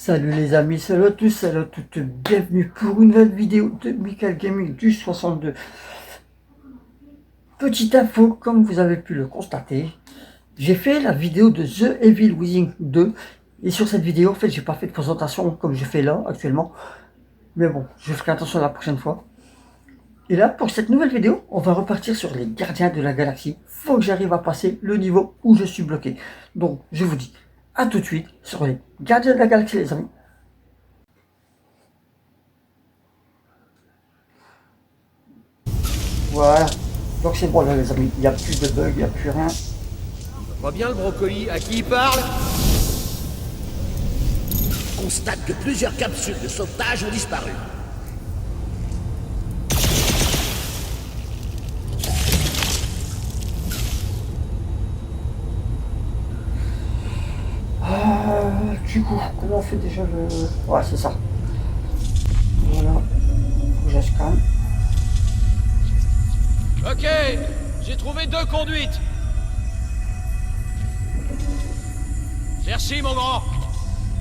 Salut les amis, salut à tous, salut à toutes, bienvenue pour une nouvelle vidéo de Michael Gaming du 62. Petite info, comme vous avez pu le constater, j'ai fait la vidéo de The Evil Within 2. Et sur cette vidéo, en fait, j'ai pas fait de présentation comme je fais là, actuellement. Mais bon, je ferai attention la prochaine fois. Et là, pour cette nouvelle vidéo, on va repartir sur les gardiens de la galaxie. Faut que j'arrive à passer le niveau où je suis bloqué. Donc, je vous dis à tout de suite sur les gardiens de la galaxie, les amis. Voilà. Donc c'est bon là les amis, il n'y a plus de bugs, il n'y a plus rien. Pas bien le brocoli, à qui il parle? Constate que plusieurs capsules de sauvetage ont disparu. Du coup, comment on fait déjà le... Ouais, c'est ça. Voilà. Faut que je scanne. Ok, j'ai trouvé 2 conduites. Merci mon grand.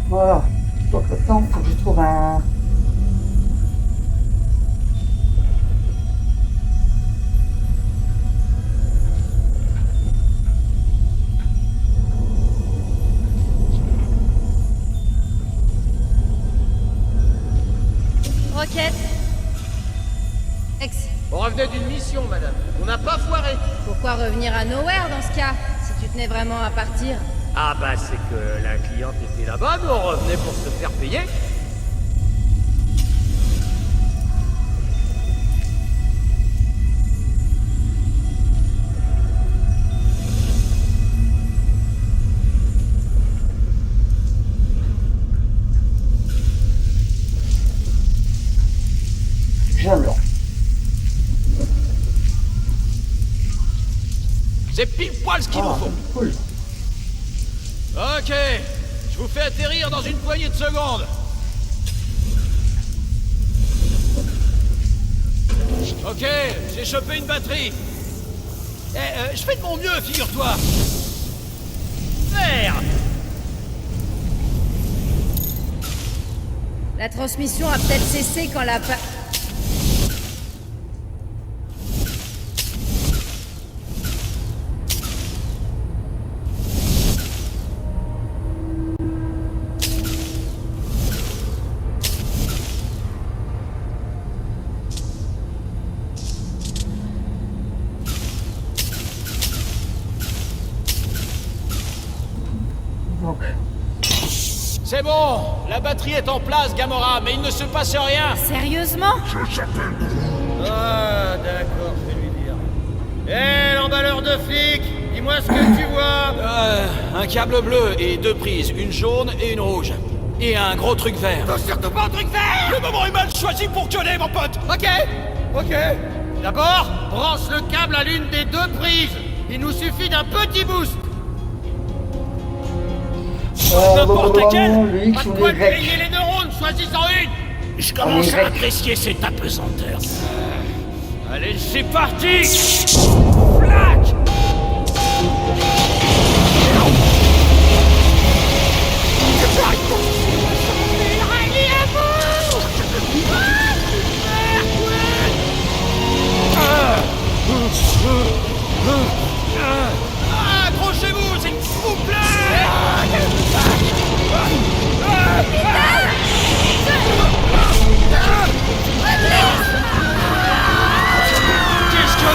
Voilà. Donc le temps, faut que je trouve un... Roquette. Ex. On revenait d'une mission, madame. On n'a pas foiré. Pourquoi revenir à Nowhere dans ce cas, si tu tenais vraiment à partir? Ah bah c'est que la cliente était là-bas, nous on revenait pour se faire payer. J'adore. C'est pile poil ce qu'il nous faut. Cool. Ok, je vous fais atterrir dans une poignée de secondes. Ok, j'ai chopé une batterie. Je fais de mon mieux, figure-toi. Merde. La transmission a peut-être cessé quand la Donc, C'est bon, la batterie est en place, Gamora, mais il ne se passe rien. Sérieusement? Ah, d'accord, je vais lui dire. Hé, l'emballeur de flic, dis-moi ce que tu vois. Un câble bleu et 2 prises, une jaune et une rouge. Et un gros truc vert. Non, surtout pas un truc vert. Le moment est mal choisi pour gueuler, mon pote. Ok. D'abord, branche le câble à l'une des 2 prises. Il nous suffit d'un petit boost. N'importe quelle. le X Pas de ou quoi le te griller Y. les neurones, choisis-en une. Je commence On à est apprécier cette apesanteur. Allez, c'est parti. Flac. Accrochez-vous, s'il vous plaît. Qu'est-ce que...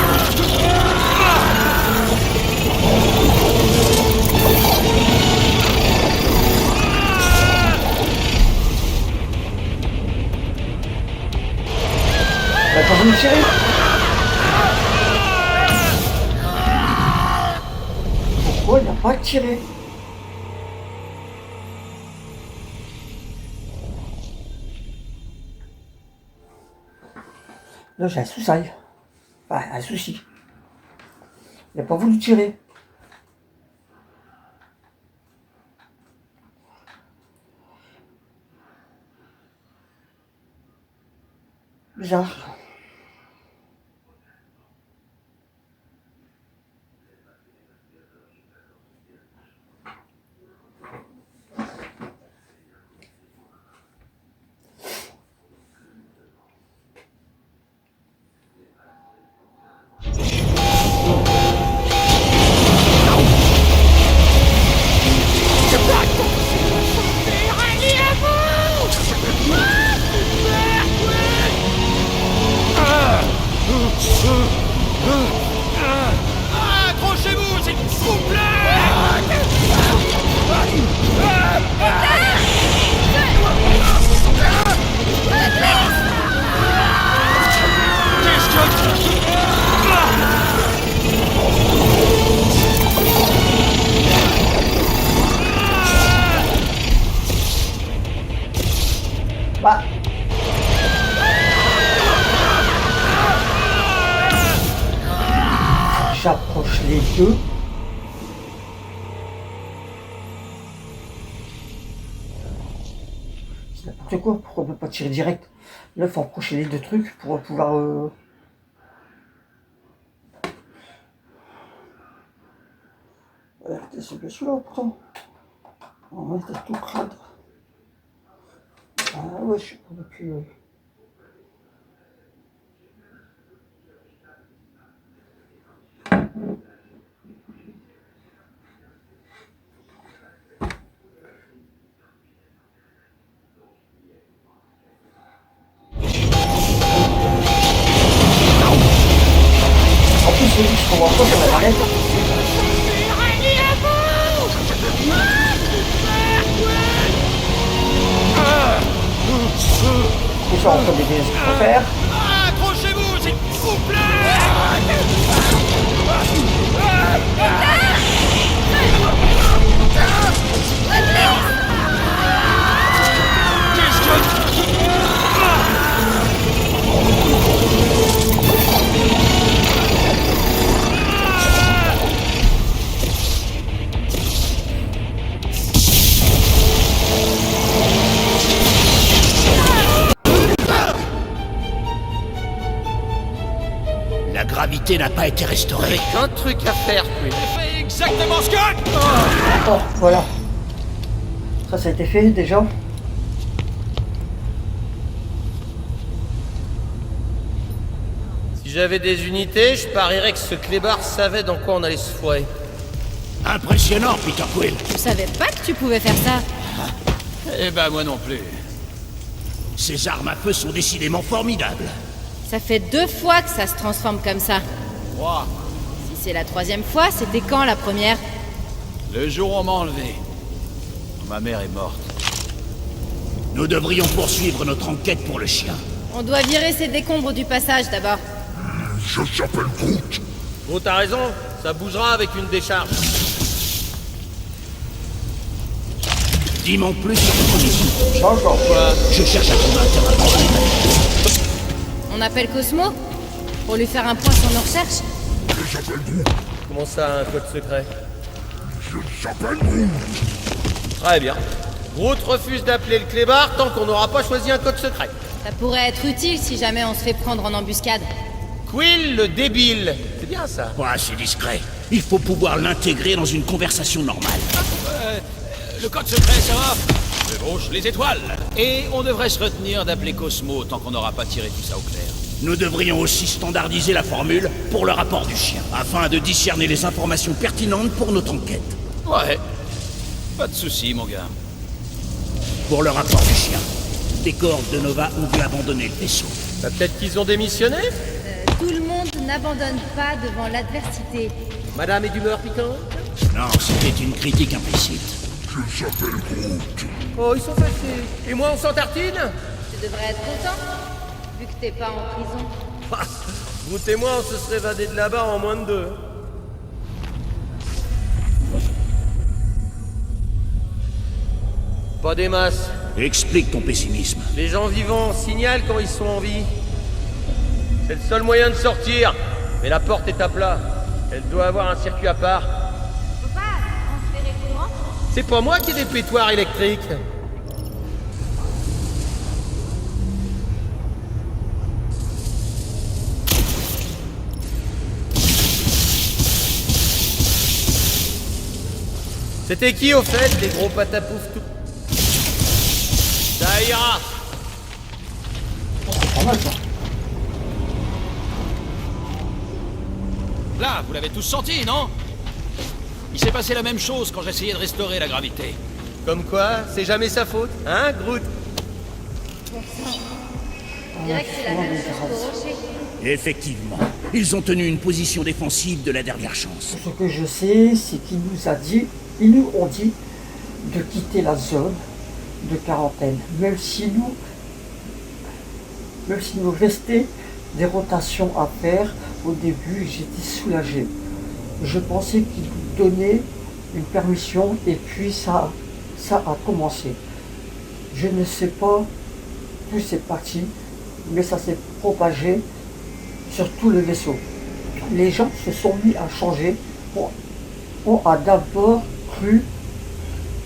T'as pas voulu tirer? Pourquoi il n'a pas tiré? Là j'ai un souci. Enfin, un souci. Il n'a pas voulu tirer. Bizarre. 2. C'est n'importe quoi, pourquoi on peut pas tirer direct? Là, il faut approcher les deux trucs pour pouvoir... C'est bien celui-là, pourtant. On va tout crade. Ah ouais, je sais pas depuis... En plus, c'est juste qu'on voit pas sur la manette. Et ça, on peut aider ce qu'il faut faire. Accrochez-vous, s'il vous plaît. La gravité n'a pas été restaurée. Un truc à faire, Quill. J'ai fait exactement ce que... Oh, voilà. Ça a été fait déjà. Si j'avais des unités, je parierais que ce clébard savait dans quoi on allait se foirer. Impressionnant, Peter Quill. Je savais pas que tu pouvais faire ça. Eh ben, moi non plus. Ces armes à feu sont décidément formidables. Ça fait 2 fois que ça se transforme comme ça. 3. Si c'est la 3e fois, c'était quand la première? Le jour où on m'a enlevé. Ma mère est morte. Nous devrions poursuivre notre enquête pour le chien. On doit virer ces décombres du passage d'abord. Je s'appelle Groot. Oh, t'as raison, ça bougera avec une décharge. Dis-moi en plus sur ton mission. Change quoi. Je cherche à convaincre un problème. On appelle Cosmo? Pour lui faire un point sur nos recherches? Je s'appelle Groot. Comment ça, un code secret? Je s'appelle Groot. Très bien. Groot refuse d'appeler le clébard tant qu'on n'aura pas choisi un code secret. Ça pourrait être utile si jamais on se fait prendre en embuscade. Quill le débile. C'est bien ça. Pas assez discret. Il faut pouvoir l'intégrer dans une conversation normale. Le code secret, ça va? Je branche les étoiles. Et on devrait se retenir d'appeler Cosmo tant qu'on n'aura pas tiré tout ça au clair. Nous devrions aussi standardiser la formule pour le rapport du chien, afin de discerner les informations pertinentes pour notre enquête. Ouais. Pas de soucis, mon gars. Pour le rapport du chien, des corps de Nova ont dû abandonner le vaisseau. Bah, peut-être qu'ils ont démissionné. Tout le monde n'abandonne pas devant l'adversité. Madame est d'humeur piquante. Non, c'était une critique implicite. Je s'appelle Groot. Oh, ils sont fâchés. Et moi, on s'en tartine. Tu devrais être content, vu que t'es pas en prison. Groot et moi, on se serait évadés de là-bas en moins de 2. Pas des masses. Explique ton pessimisme. Les gens vivants signalent quand ils sont en vie. C'est le seul moyen de sortir. Mais la porte est à plat. Elle doit avoir un circuit à part. Faut pas transférer le courant? C'est pas moi qui ai des pétoirs électriques. C'était qui au fait, les gros patapouf tout? Ça ira. Pas mal ça. Là, vous l'avez tous senti, non? Il s'est passé la même chose quand j'essayais de restaurer la gravité. Comme quoi, c'est jamais sa faute, hein, Groot? On dirait que c'est la même chose qu'au rocher. Effectivement, ils ont tenu une position défensive de la dernière chance. Ce que je sais, c'est ils nous ont dit de quitter la zone de quarantaine. Même si nous restait des rotations à faire, au début, j'étais soulagé. Je pensais qu'ils nous donnaient une permission et puis ça a commencé. Je ne sais pas d'où c'est parti, mais ça s'est propagé sur tout le vaisseau. Les gens se sont mis à changer On a d'abord cru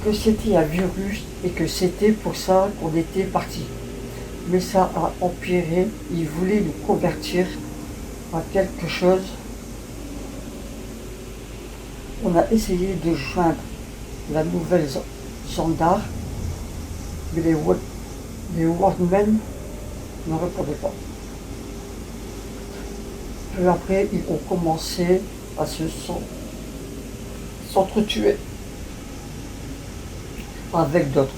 que c'était un virus et que c'était pour ça qu'on était parti. Mais ça a empiré, ils voulaient nous convertir à quelque chose. On a essayé de joindre la Nouvelle-Zandar, mais les Wardmen ne répondaient pas. Peu après, ils ont commencé à s'entretuer avec d'autres.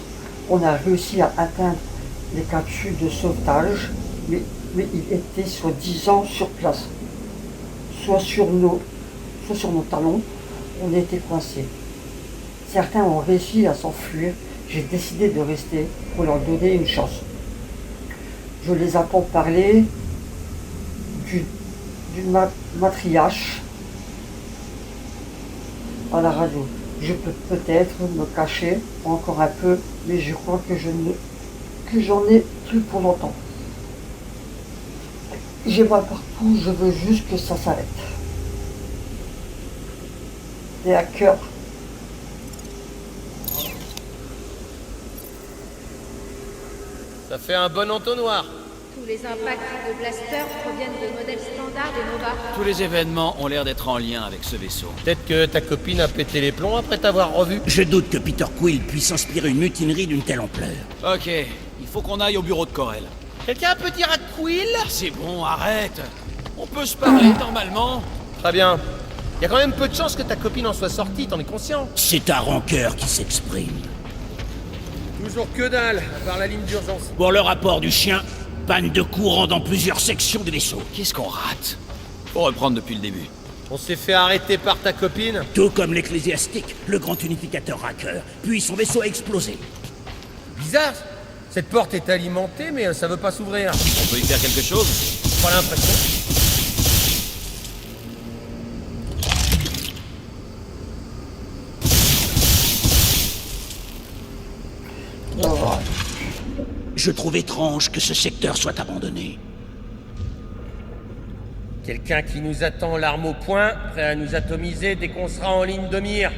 On a réussi à atteindre les capsules de sauvetage, mais ils étaient soi-disant sur place. Soit sur nos talons, on était coincés. Certains ont réussi à s'enfuir. J'ai décidé de rester pour leur donner une chance. Je les entends parler d'une matriarche à la radio. Je peux peut-être me cacher encore un peu, mais je crois que j'en ai plus pour longtemps. J'ai mal partout, je veux juste que ça s'arrête. Les hackers. Ça fait un bon entonnoir. Tous les impacts de blaster proviennent de modèles standards de Nova. Tous les événements ont l'air d'être en lien avec ce vaisseau. Peut-être que ta copine a pété les plombs après t'avoir revu. Je doute que Peter Quill puisse inspirer une mutinerie d'une telle ampleur. Ok, il faut qu'on aille au bureau de Corel. Quelqu'un peut dire à Quill? C'est bon, arrête. On peut se parler normalement. Très bien. Y a quand même peu de chances que ta copine en soit sortie, t'en es conscient? C'est ta rancœur qui s'exprime. Toujours que dalle, à part la ligne d'urgence. Pour le rapport du chien, panne de courant dans plusieurs sections du vaisseau. Qu'est-ce qu'on rate? Faut reprendre depuis le début. On s'est fait arrêter par ta copine? Tout comme l'ecclésiastique, le grand unificateur hacker. Puis son vaisseau a explosé. Bizarre. Cette porte est alimentée, mais ça veut pas s'ouvrir. On peut y faire quelque chose? Pas l'impression. Je trouve étrange que ce secteur soit abandonné. Quelqu'un qui nous attend l'arme au poing, prêt à nous atomiser dès qu'on sera en ligne de mire.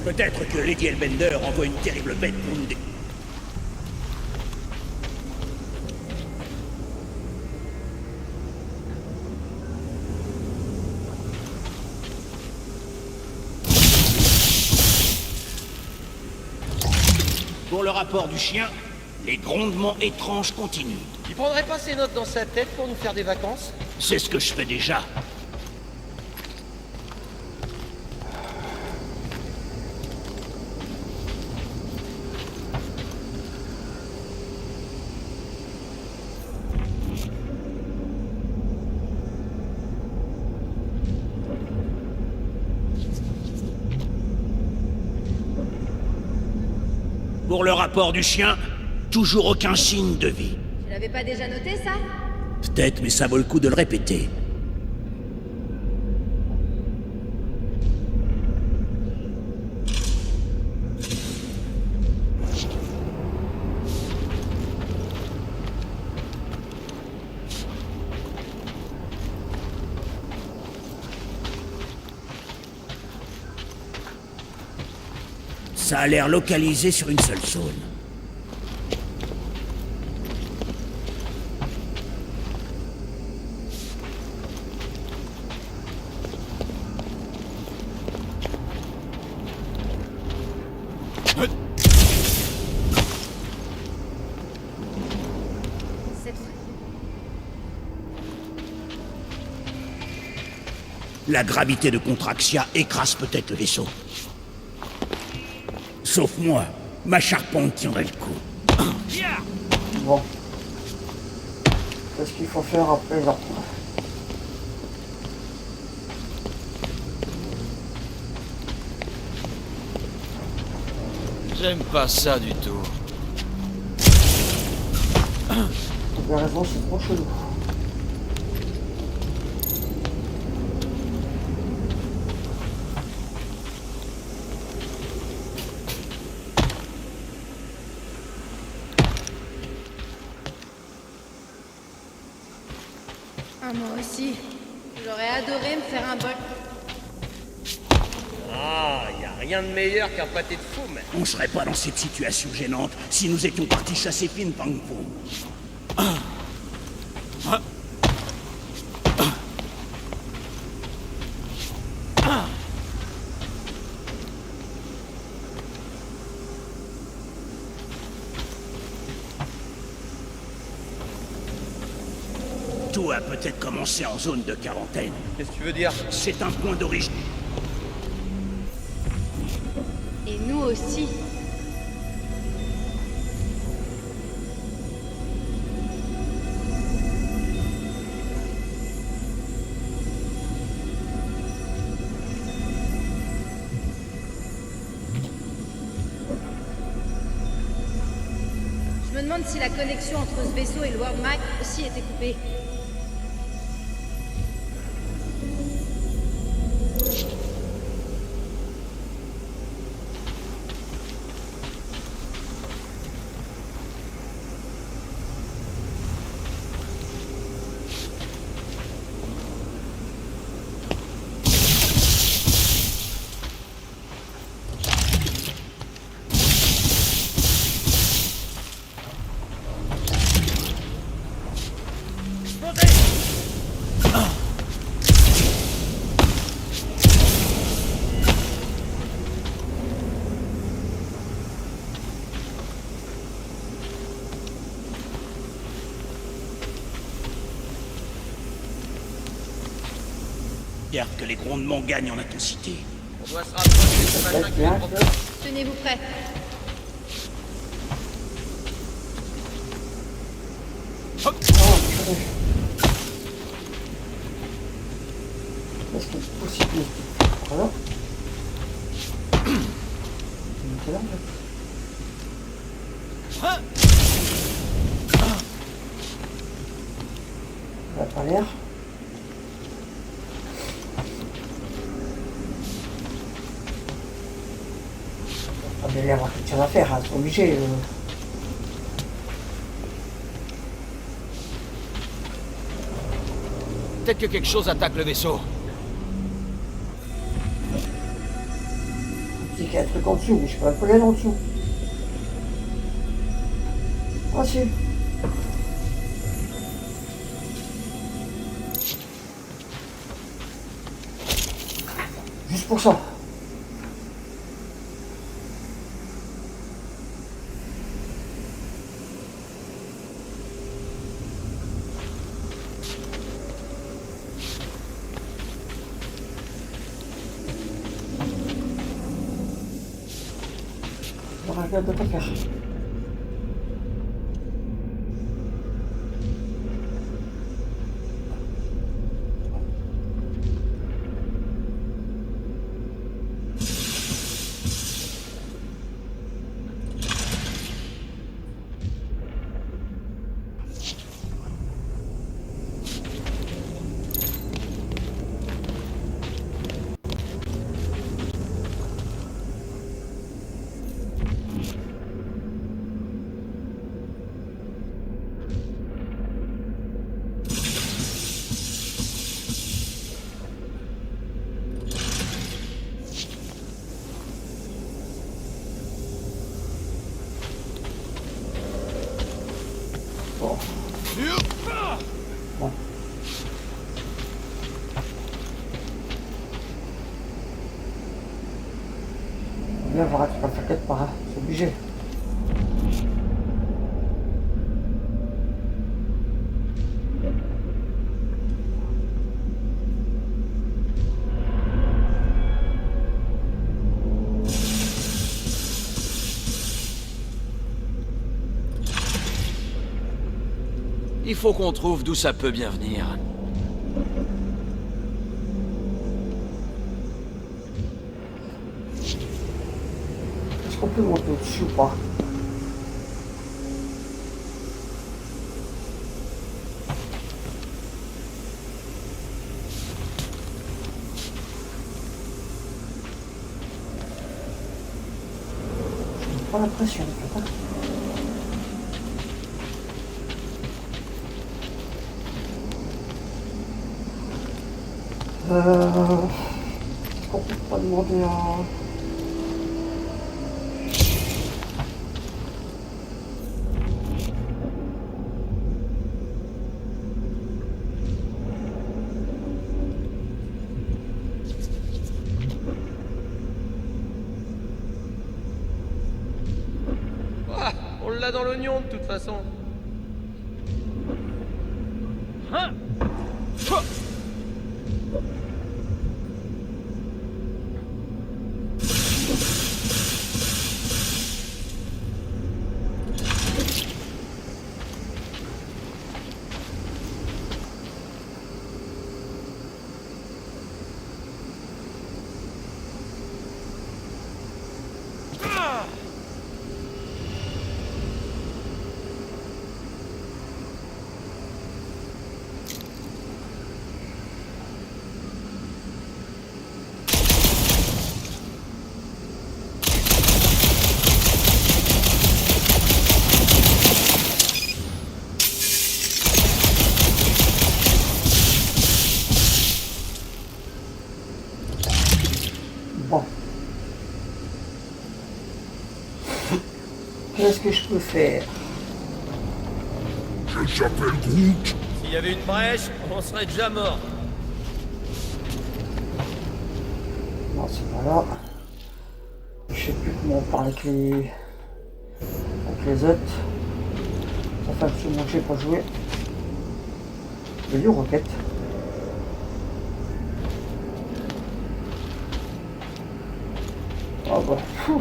Peut-être que Lady Elbender envoie une terrible bête pour nous Pour le rapport du chien, les grondements étranges continuent. Il prendrait pas ses notes dans sa tête pour nous faire des vacances? C'est ce que je fais déjà. Pour le rapport du chien, toujours aucun signe de vie. Tu l'avais pas déjà noté, ça? Peut-être, mais ça vaut le coup de le répéter. Ça a l'air localisé sur une seule zone. La gravité de Contraxia écrase peut-être le vaisseau. Sauf moi, ma charpente tiendrait le coup. Bon. Qu'est-ce qu'il faut faire à présent? J'aime pas ça du tout. Tu as raison, c'est trop chelou. Ah, moi aussi. J'aurais adoré me faire un bol. Ah, y a rien de meilleur qu'un pâté de fou, mais... On serait pas dans cette situation gênante si nous étions partis chasser Fin Fang Foom. Tout a peut-être commencé en zone de quarantaine. Qu'est-ce que tu veux dire? C'est un point d'origine. Et nous aussi. Je me demande si la connexion entre ce vaisseau et le World Map aussi était coupée. Regarde que les grondements gagnent en intensité. On doit se rapprocher de ce machin qui est trop fort. Tenez-vous prêts. Est-ce que c'est possible? Voilà. C'est là, en fait. Ça n'a pas l'air. Il va y avoir quelque chose à faire, hein, c'est obligé. Peut-être que quelque chose attaque le vaisseau. C'est qu'il y a un truc en dessous, mais je peux pas aller en dessous. Ah si. Juste pour ça. Regarde de pas faire. Bon. On vient voir un truc à faire quelque part, hein. C'est obligé. Il faut qu'on trouve d'où ça peut bien venir. Est-ce qu'on peut monter au-dessus ou pas? Je n'ai pas l'impression, peut-être. On peut pas demander à... Ah, on l'a dans l'oignon de toute façon. Hein? Bon. Qu'est-ce que je peux faire? Je s'appelle Groot. S'il y avait une brèche, on serait déjà mort. Non, c'est pas là. Je sais plus comment on parle avec les autres. Ça fait un petit moment que j'ai pas joué. J'ai vu Rocket. Ah bah, pfff.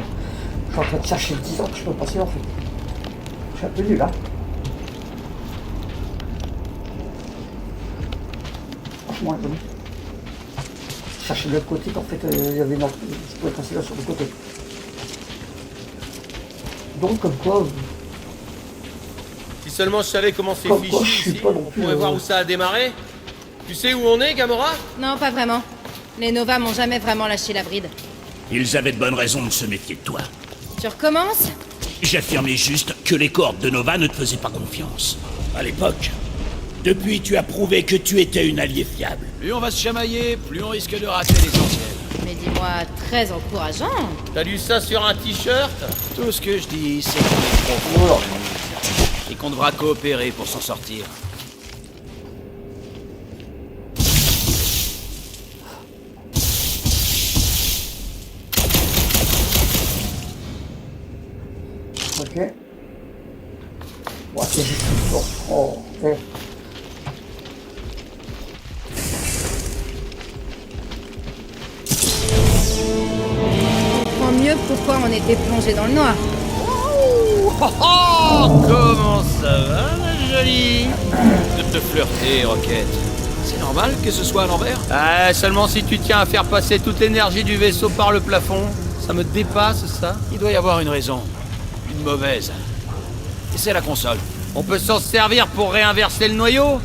Je suis en train de chercher 10 ans que je peux passer en fait. Je suis un peu nul là. Franchement, étonné. Je cherchais de l'autre côté qu'en fait il y avait une... je pouvais passer là sur le côté. Donc comme quoi, Si seulement je savais comment c'est Comme quoi, je fichu suis ici, pas non on plus, pourrait voir où ça a démarré. Tu sais où on est, Gamora? Non, pas vraiment. Les Nova m'ont jamais vraiment lâché la bride. Ils avaient de bonnes raisons de se méfier de toi. Tu recommences? J'affirmais juste que les cohortes de Nova ne te faisaient pas confiance. À l'époque. Depuis, tu as prouvé que tu étais une alliée fiable. Plus on va se chamailler, plus on risque de rater l'essentiel. Mais dis-moi, très encourageant. T'as lu ça sur un t-shirt? Tout ce que je dis, c'est qu'on est trop voilà. et qu'on devra coopérer pour s'en sortir. Ok. Ouais, c'est juste une sorte. Oh, eh. Je comprends mieux pourquoi on était plongé dans le noir. Oh, comment ça va, ma jolie? De te flirter, Rocket. C'est normal que ce soit à l'envers? Ah, seulement si tu tiens à faire passer toute l'énergie du vaisseau par le plafond. Ça me dépasse, ça. Il doit y avoir une raison. Une mauvaise. Et c'est la console. On peut s'en servir pour réinverser le noyau?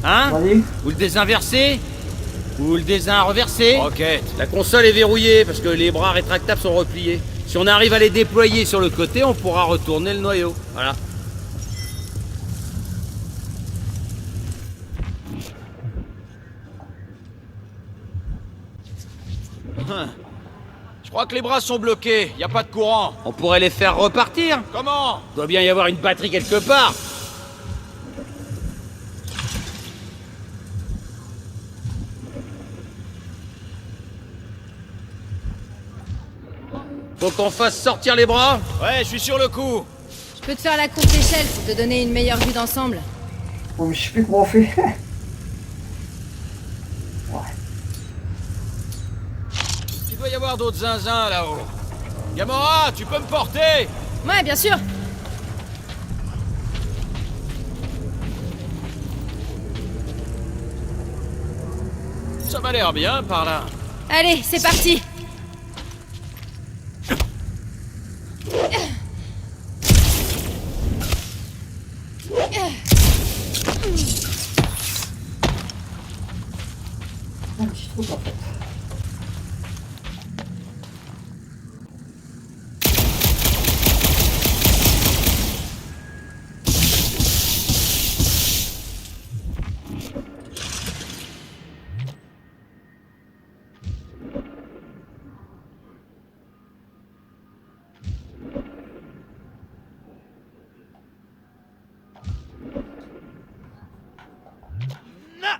Hein? Vas-y. Ou le désinverser? Ou le désinreverser? Rocket. La console est verrouillée parce que les bras rétractables sont repliés. Si on arrive à les déployer sur le côté, on pourra retourner le noyau. Voilà. Je crois que les bras sont bloqués. Y a pas de courant. On pourrait les faire repartir. Comment? Doit bien y avoir une batterie quelque part. Faut qu'on fasse sortir les bras. Ouais, je suis sur le coup. Je peux te faire la courte échelle pour te donner une meilleure vue d'ensemble. Oh, mais je sais plus comment on fait. Ouais. Il doit y avoir d'autres zinzins là-haut. Gamora, tu peux me porter? Ouais, bien sûr. Ça m'a l'air bien par là. Allez, c'est parti. Un petit truc en fait.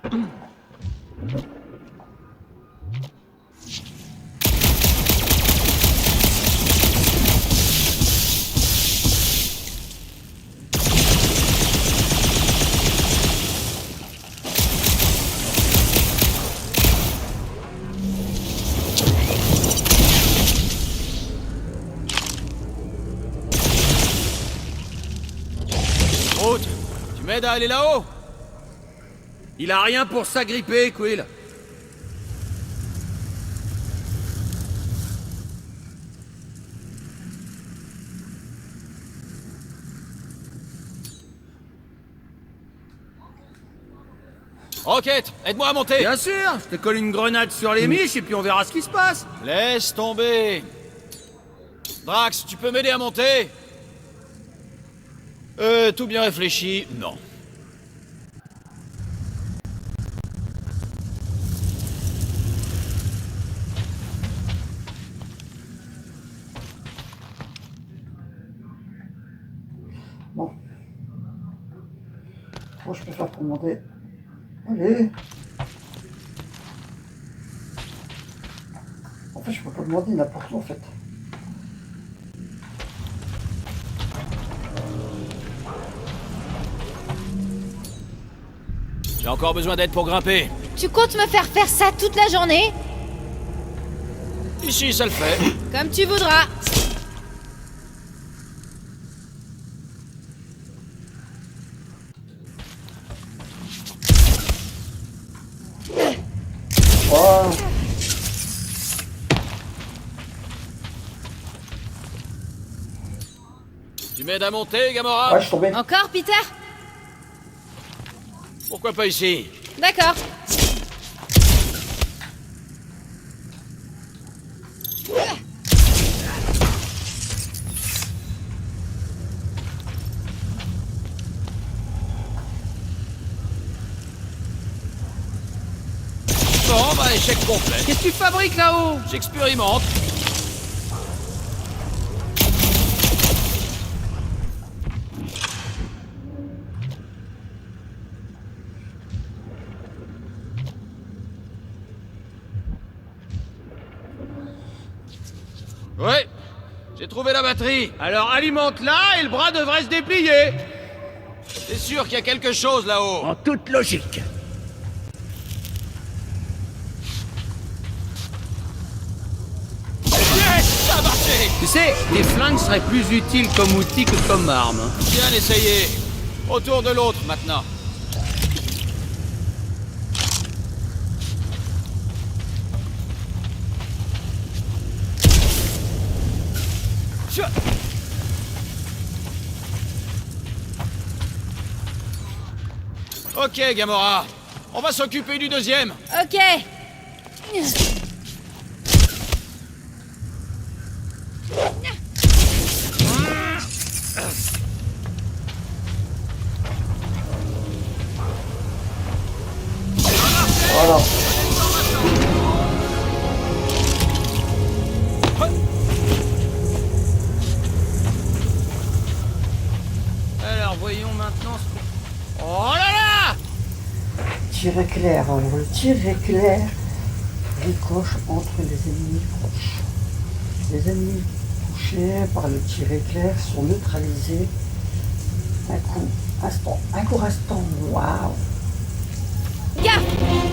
Route, tu m'aides à aller là-haut? Il a rien pour s'agripper, Quill. Rocket, aide-moi à monter. Bien sûr, je te colle une grenade sur les miches et puis on verra ce qui se passe. Laisse tomber. Drax, tu peux m'aider à monter? Tout bien réfléchi, non. Bon. Moi, je peux faire pour monter. Allez. En fait, je peux pas demander n'importe où, en fait. J'ai encore besoin d'aide pour grimper. Tu comptes me faire faire ça toute la journée? Ici, ça le fait. Comme tu voudras. Oh. Tu m'aides à monter, Gamora? Ouais, je suis tombé. Encore, Peter? Pourquoi pas ici? D'accord. Bon, bah, échec complet. Qu'est-ce que tu fabriques là-haut? J'expérimente. Ouais, j'ai trouvé la batterie. Alors alimente-la et le bras devrait se déplier. C'est sûr qu'il y a quelque chose là-haut. En toute logique. Yes, ça a marché. Tu sais, les flingues seraient plus utiles comme outil que comme arme. Hein. Bien essayé. Autour de l'autre maintenant. Tchou. Ok, Gamora. On va s'occuper du deuxième. Ok. Voilà. Alors voyons maintenant ce que... Oh là là! Tir éclair. Alors, le tir éclair ricoche entre les ennemis proches. Les ennemis touchés par le tir éclair sont neutralisés un court instant. Waouh! Gaffe!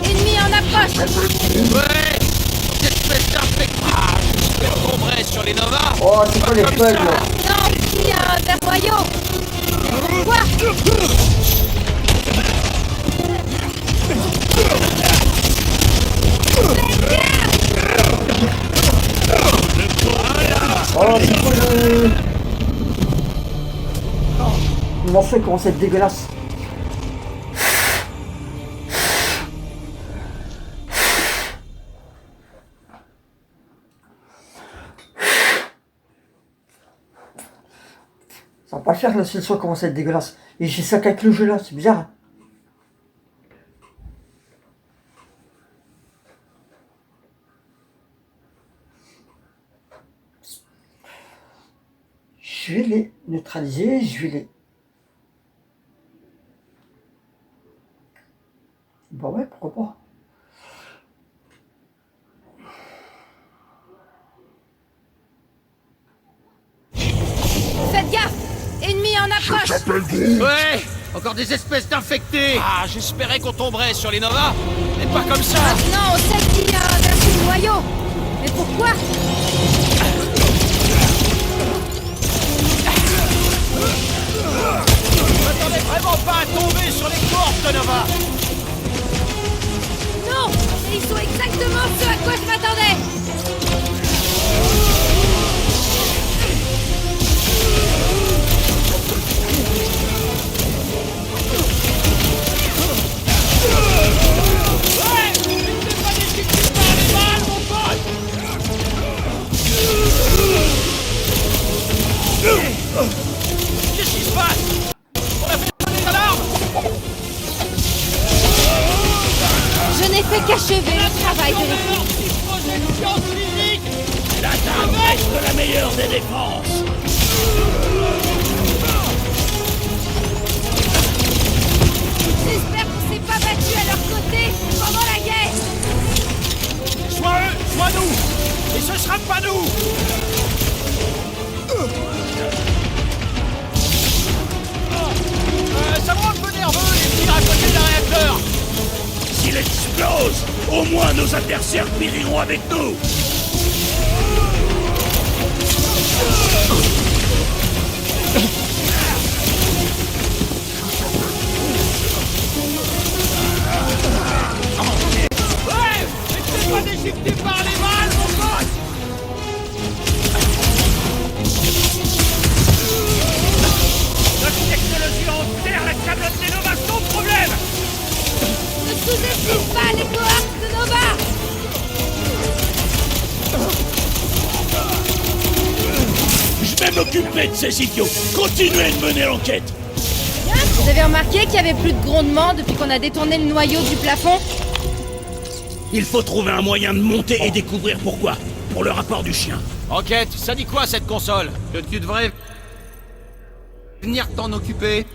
Ennemi en approche! Ouais. Cette espèce d'infectable. Je tomberai sur les Nova. Oh, c'est quoi les bugs là? Non, ici, un verre Quoi? Oh, c'est quoi le... Mon feu commence à être dégueulasse. Ça va pas le faire là si le son commence à être dégueulasse. Et j'ai ça qu'avec le jeu là, c'est bizarre. Je vais les neutraliser, je vais les Bah ouais, pourquoi pas. Faites gaffe! Ennemi en Je approche! s'appelle Groot. Ouais, encore des espèces d'infectés. Ah, j'espérais qu'on tomberait sur les Nova, mais pas comme ça. Maintenant, on sait qui a inversé le noyau! Mais pourquoi? Je m'attendais vraiment pas à tomber sur les cordes de Nova. Non! Et ils sont exactement ce à quoi je m'attendais! Ouais, mais c'est pas des chics qui parlent les balles, mon pote. Qu'est-ce qui se passe? On a fait sonner l'alarme. Je n'ai fait qu'achever le travail de l'équipe. Projection physique. L'attaque reste la meilleure des défenses. J'espère qu'on s'est pas battu à leur côté pendant la guerre! Soit eux, soit nous. Et ce sera pas nous. Ça me rend un peu nerveux les tirs à côté d'un réacteur. S'il explose, au moins nos adversaires périront avec nous. Ouais, mais c'est pas déchiqueté par les balles, mon pote. Notre technologie enterre la câbleuse des Nova sans problème. Ne sous-estime pas les cohortes de Nova! Je vais m'occuper de ces idiots. Continuez de mener l'enquête. Vous avez remarqué qu'il y avait plus de grondements depuis qu'on a détourné le noyau du plafond? Il faut trouver un moyen de monter et découvrir pourquoi. Pour le rapport du chien. Enquête, ça dit quoi cette console? Que tu devrais venir t'en occuper.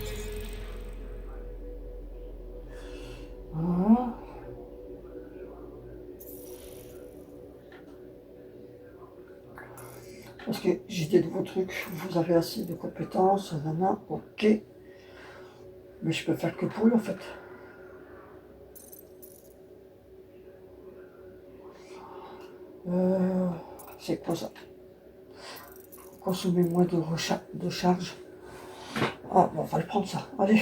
Parce que j'ai des nouveaux trucs. Vous avez assez de compétences, nanana, ok. Mais je peux faire que pour lui en fait. C'est quoi ça? Consommer moins de charge. Ah bon, on va le prendre ça. Allez.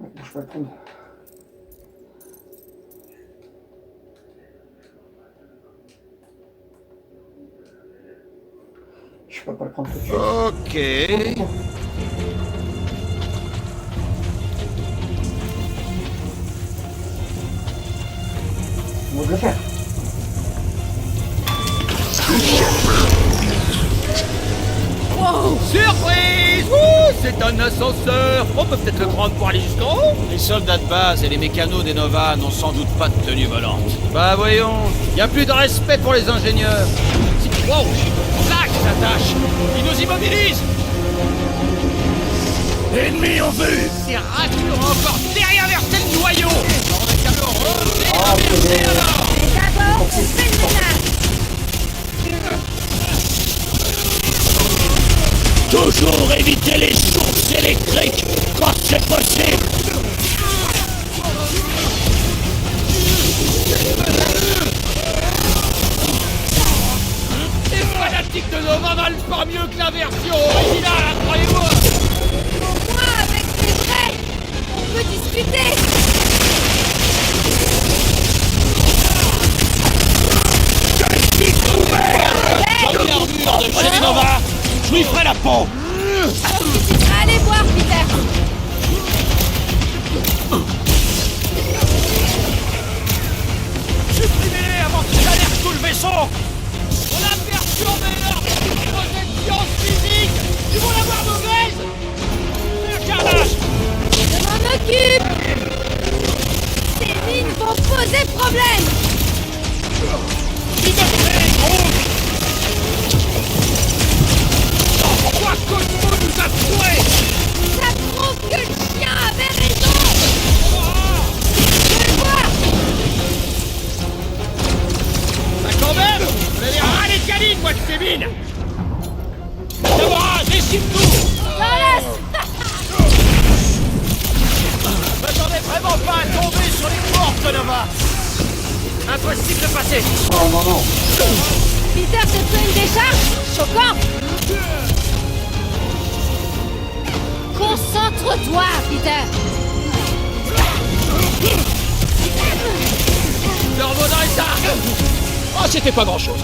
Ouais, bon, je vais le prendre. Je peux pas le prendre tout de suite. Ok. On va le faire. Wow! Surprise! Ouh, c'est un ascenseur. On peut peut-être le prendre pour aller jusqu'en haut. Les soldats de base et les mécanos des Nova n'ont sans doute pas de tenue volante. Bah voyons, y a plus de respect pour les ingénieurs. Wow! Là, qui s'attache! Ils nous immobilisent! Ennemi en vue. Ces ratures ont encore déréinversé le noyau! On a qu'à le redérinverser alors! Et d'abord, on fait le ménage! Toujours éviter les sources électriques quand c'est possible. Les fanatiques de Nova valent pas mieux que la version originale, croyez-moi! Au moins, avec les vrais, on peut discuter! J'ai l'armure de chez les Nova! Je lui ferai la peau. Allez voir, Peter! Supprimez-les avant qu'ils alertent tout le vaisseau! On a perturbé leur projection physique! Du occupe. Ces mines vont poser problème. Pourquoi Cosmo nous a tués? Ça prouve que le chien avait raison. Je le vois. Bah quand même, vous avez ras les canines, moi, de ces mines. D'abord, décide tout. M'attendais vraiment pas à tomber sur les portes, Nova. Impossible de passer. Non, non, non. Peter s'est pris une décharge. Choquant. Concentre-toi, Peter. Turbo dans les arcs. Oh, c'était pas grand-chose.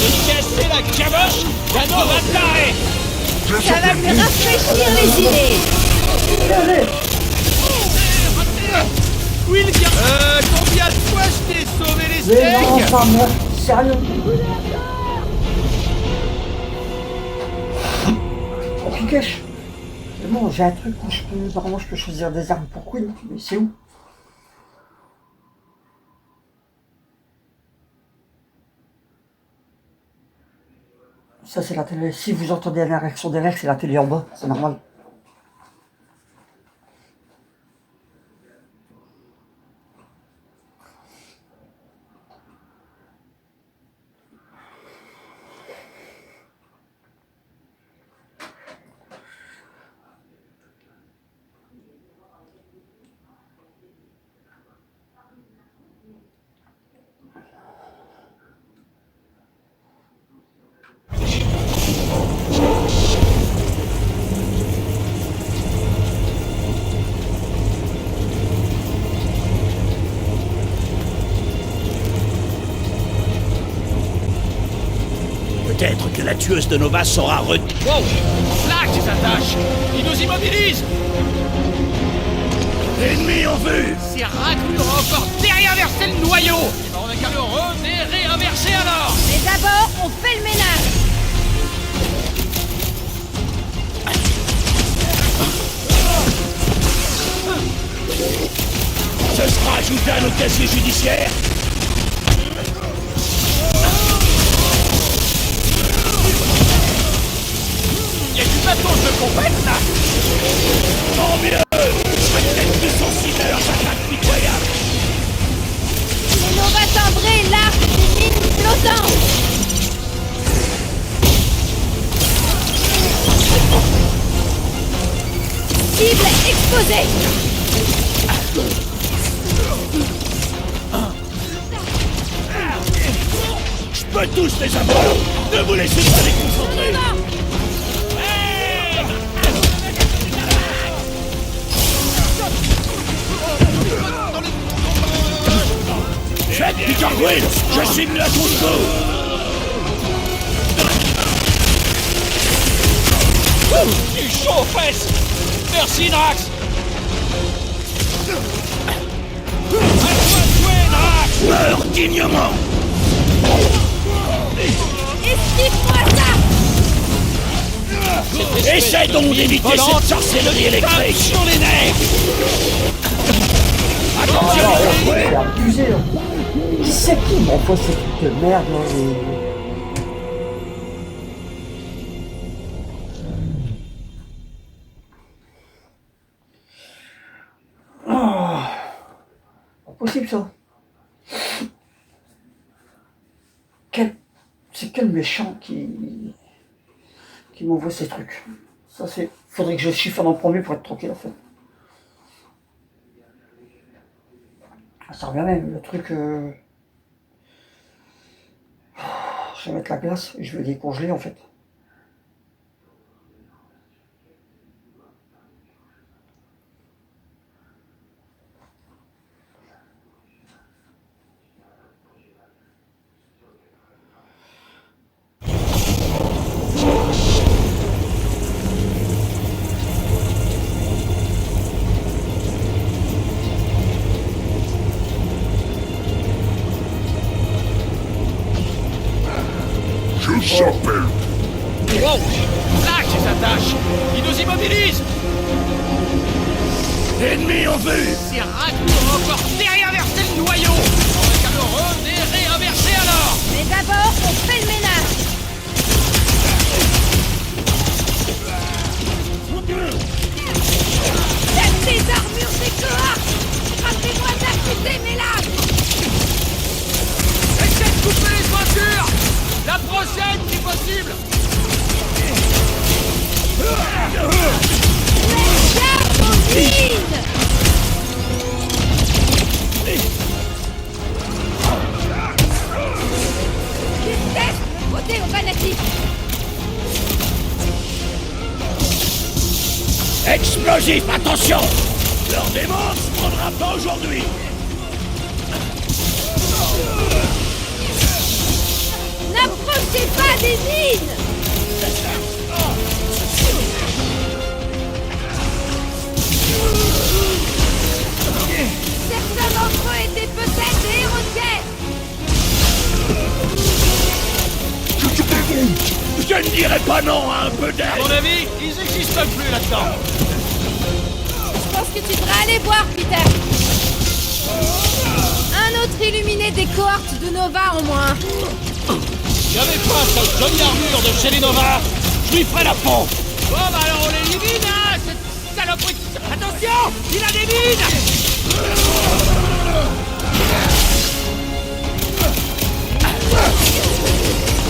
J'ai cassé la caboche d'un Nova taré. Ça va lui rafraîchir les idées. Allez. Will, combien de fois je t'ai sauvé les Mais non, steaks? pas moi. Sérieux. Oh, Pikachu. C'est bon, j'ai un truc où normalement je peux choisir des armes pour Queen, mais c'est où? Ça c'est la télé. Si vous entendez la réaction derrière, c'est la télé en bas, c'est normal. Peut-être que la tueuse de Nova saura Wow! Là, qui s'attache! Il nous immobilise! Ennemi en vue! Si Raccoon aura encore déréinversé le noyau! Eh ben on a qu'à le redéréinverser alors! Mais d'abord, on fait le ménage. Ce sera ajouté à notre casier judiciaire! Il y a du matos de compète là! Tant mieux! Peut-être plus sensible à leurs attaques pitoyables! Et on va tembrer l'arc des mines flottantes. Cible exposée. Je peux tous les avoir! Ne vous laissez pas déconcentrer! Faites Peter Quill! Je signe la Cosmo! Du chaud aux fesses! Merci Drax! À toi de jouer, Drax! Meurs dignement! Esquive-moi ça. Essaie donc d'éviter cette sorcellerie électrique! Sur les nerfs! Attention! C'est abusé là. Qui c'est qui m'envoie ces trucs de merde là Pas possible ça. C'est quel méchant qui m'envoie ces trucs. Ça c'est. Faudrait que je chiffonne en premier pour être tranquille en fait. Ça revient même, le truc... Je vais mettre la glace et je vais le décongeler en fait. Je s'appelle Wow! Lâche ces attaches! Ils nous immobilisent! Ennemi en vue! C'est raccourci encore réinverser le noyau! On va qu'à le réinverser alors! Mais d'abord, on fait le ménage. Faites des armures des cohortes. Rappelez-moi d'accuser mes lames. Essayez de couper les jointures! La prochaine, si possible! Diabolique. Déteste le côté au fanatique. Explosif, attention! Leur démon se prendra pas aujourd'hui! N'approchez pas des mines. Certains d'entre eux étaient peut-être des héros de guerre. Je ne dirais pas non à un peu À d'aide! mon avis, ils n'existent plus là-dedans! Je pense que tu devrais aller voir, Peter. Un autre illuminé des cohortes de Nova en moins. S'il n'y avait pas cette jolie armure de chez les Nova, je lui ferais la peau! Bon bah alors on l'élimine, hein, cette saloperie! Attention! Il a des mines!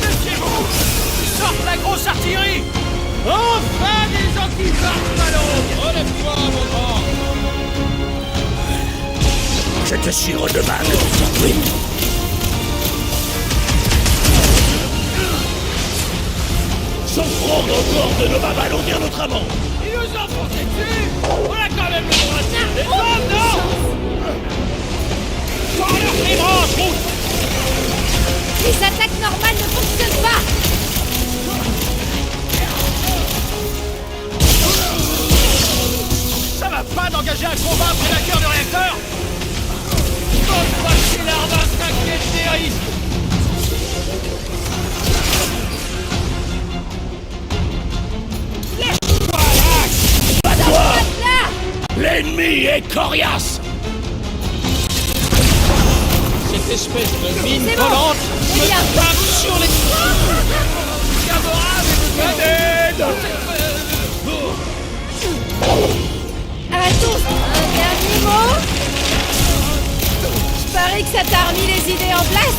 Méfiez-vous! Sorte la grosse artillerie! Enfin des gens qui partent ballon! Relève-toi, mon grand! Je te suis redevable, Peter Quill. Son front encore de Nova va alourdir notre avant. Ils nous ont foncé dessus! On a quand même le droit de tirer des bombes, non? Sors leur les branches, route! Les attaques normales ne fonctionnent pas. Ça va pas d'engager un combat après la cœur du réacteur? Faut passer l'arbre instinctif des risques! Toi, Là, l'ennemi est coriace. Cette espèce de mine C'est bon. volante C'est me bien. tape sur les... Gamora et me à tous, un dernier mot. Je parie que ça t'a remis les idées en place.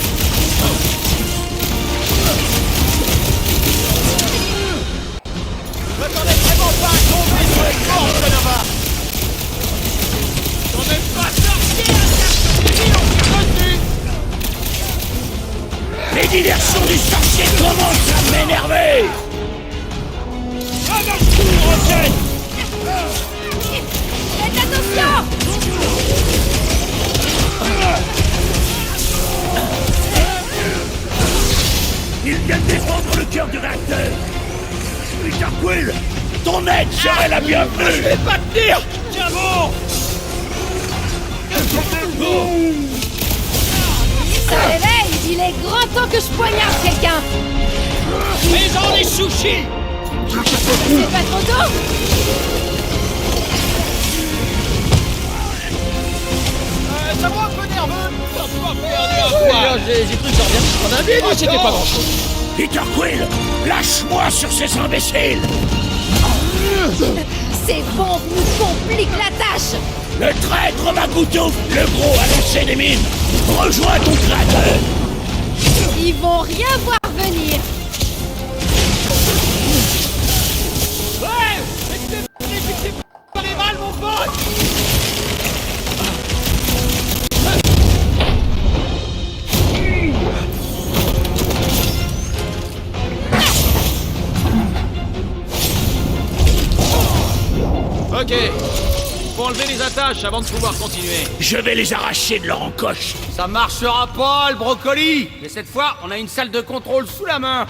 Je m'attendais vraiment pas à tomber sur les cordes de Nova! J'en ai pas sorti un cercle civil en dessus! Les diversions du sorcier commencent à m'énerver. Avance-toi, Rocket! Faites attention. Ils viennent défendre le cœur du réacteur. Peter Quill, ton aide serait la bienvenue. Je vais pas tenir! Tiens bon! Ça réveille. Il est grand temps que je poignarde quelqu'un. Fais-en des sushis! C'est pas trop tôt. Ça me rend un peu nerveux! T'as pas perdu un poil! J'ai cru que j'en reviens prendre un bide! Oh, c'était pas grand-chose! Peter Quill, lâche-moi sur ces imbéciles. Ces bombes nous compliquent la tâche. Le traître Magoutouf, le gros à lâcher des mines. Rejoins ton créateur. Ils vont rien voir venir. Ouais! Mais t'es pas les balles, mon pote! Ok, faut enlever les attaches avant de pouvoir continuer. Je vais les arracher de leur encoche. Ça marchera pas, le brocoli! Mais cette fois, on a une salle de contrôle sous la main.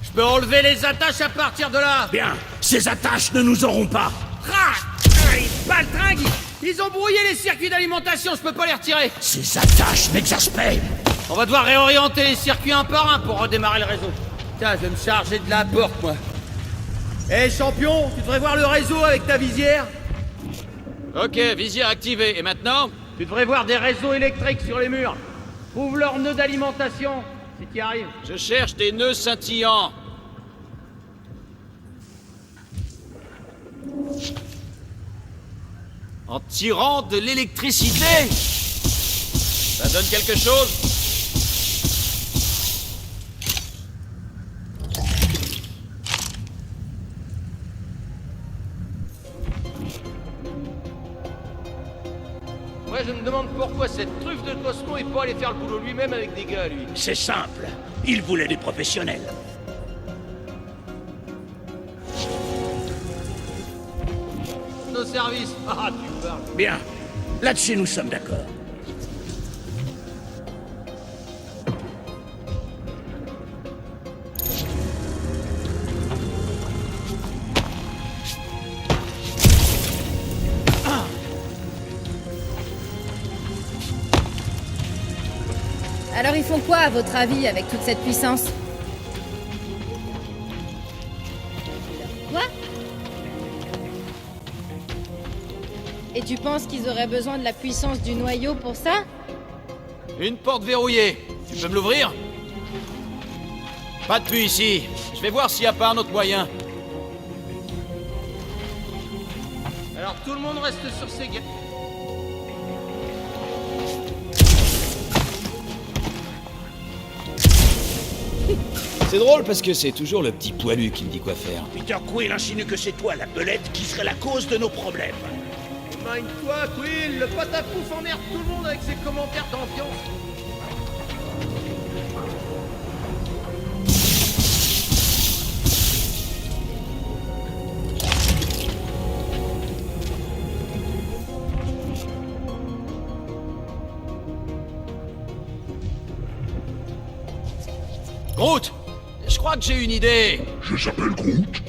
Je peux enlever les attaches à partir de là. Bien, ces attaches ne nous auront pas. Les baltringues, ils ont brouillé les circuits d'alimentation, je peux pas les retirer. Ces attaches m'exaspèrent. On va devoir réorienter les circuits un par un pour redémarrer le réseau. Putain, je vais me charger de la porte, moi. Eh, champion, tu devrais voir le réseau avec ta visière. Ok, visière activée. Et maintenant? Tu devrais voir des réseaux électriques sur les murs. Trouve leur nœud d'alimentation, si tu y arrives. Je cherche des nœuds scintillants. En tirant de l'électricité? Ça donne quelque chose? Moi, je me demande pourquoi cette truffe de Cosmo est pas allé faire le boulot lui-même avec des gars, lui. C'est simple. Il voulait des professionnels. Nos services. Ah, tu parles. Bien. Là-dessus, nous sommes d'accord. Alors ils font quoi, à votre avis, avec toute cette puissance? Quoi? Et tu penses qu'ils auraient besoin de la puissance du noyau pour ça? Une porte verrouillée. Tu peux me l'ouvrir? Pas depuis ici. Je vais voir s'il n'y a pas un autre moyen. Alors, tout le monde reste sur ses gars. C'est drôle parce que c'est toujours le petit poilu qui me dit quoi faire. Peter Quill insinue que c'est toi, la belette, qui serait la cause de nos problèmes. Mind-toi, Quill, le patapouf emmerde tout le monde avec ses commentaires d'ambiance. Groot! Je crois que j'ai une idée. Je s'appelle Groot.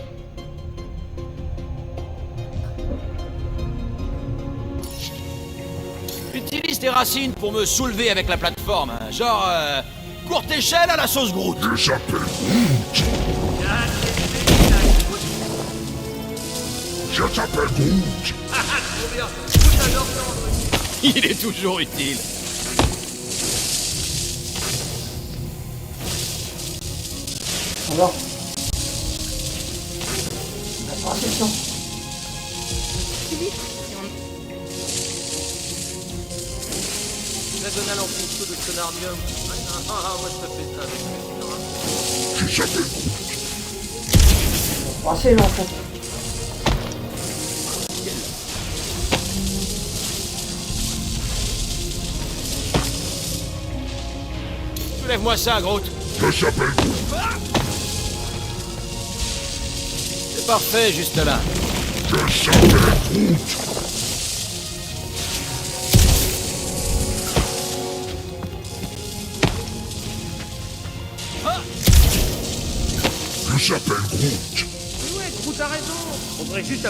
Utilise tes racines pour me soulever avec la plateforme. Hein. Genre, courte échelle à la sauce Groot. Je s'appelle Groot. Je s'appelle Groot. Il est toujours utile. Alors, on a pas assez de temps. Je vais donner un morceau de sonardium. Moi je te fais ça avec Je s'appelle Groot. Pas assez longtemps. Soulève-moi ça, Groot. Je s'appelle Groot. C'est parfait, juste là. Je s'appelle Groot. Je s'appelle Groot. Ouais, Groot a raison. On devrait juste...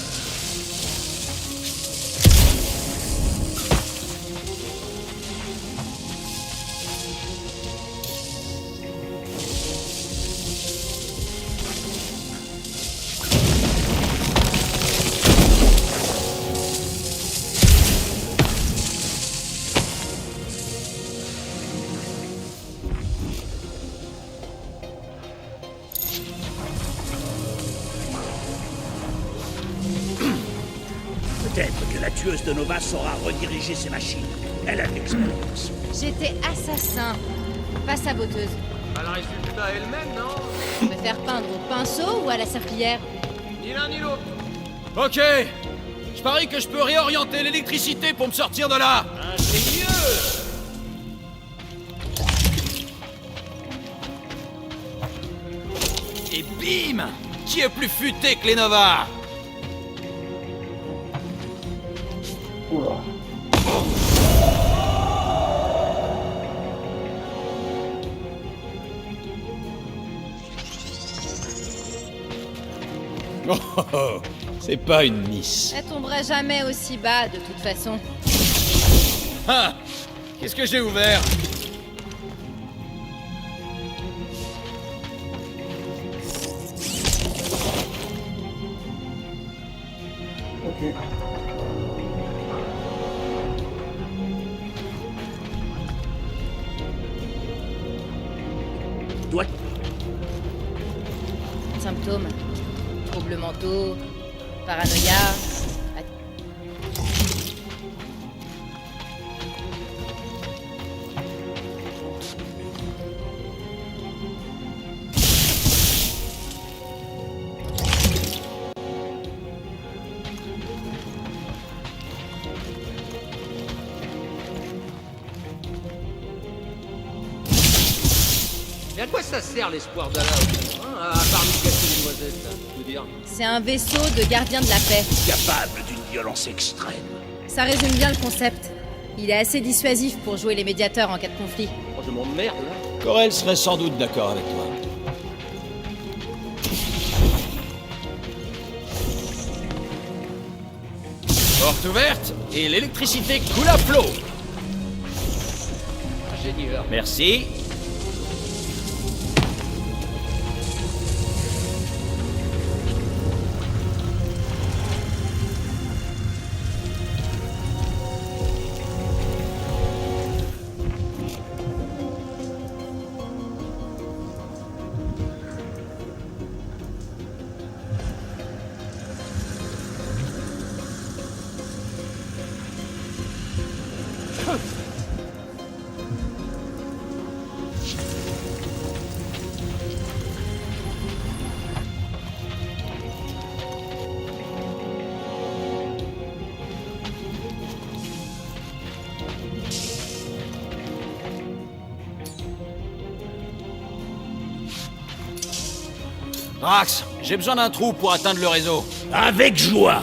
Peut-être que la tueuse de Nova saura rediriger ses machines. Elle a de l'expérience. J'étais assassin, pas saboteuse. Elle résultat elle-même, non? Je préfère peindre au pinceau ou à la serpillière? Ni l'un ni l'autre. Ok. Je parie que je peux réorienter l'électricité pour me sortir de là. Ingénieux. Et bim! Qui est plus futé que les Nova? Oula. Oh, oh, oh. C'est pas une miss. Elle tomberait jamais aussi bas, de toute façon. Ah! Qu'est-ce que j'ai ouvert? doit... Symptômes. Troubles mentaux, paranoïa... Mais à quoi ça sert l'espoir d'Allah hein, à part nous casser les noisettes, là, je veux dire. C'est un vaisseau de gardien de la paix. capable d'une violence extrême. Ça résume bien le concept. Il est assez dissuasif pour jouer les médiateurs en cas de conflit. Oh, je m'emmerde, là. Corel serait sans doute d'accord avec toi. Porte ouverte et l'électricité coule à flot. Ingénieur. Merci. Drax, j'ai besoin d'un trou pour atteindre le réseau. Avec joie.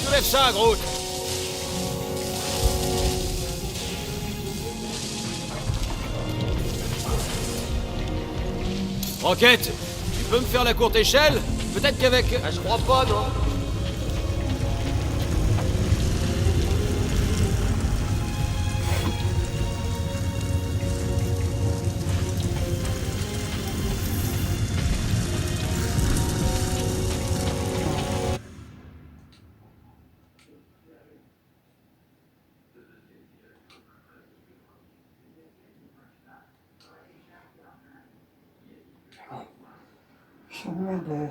Soulève ça, Groot. Rocket, tu peux me faire la courte échelle? Peut-être qu'avec... Ah, je crois pas, non. Chemin de...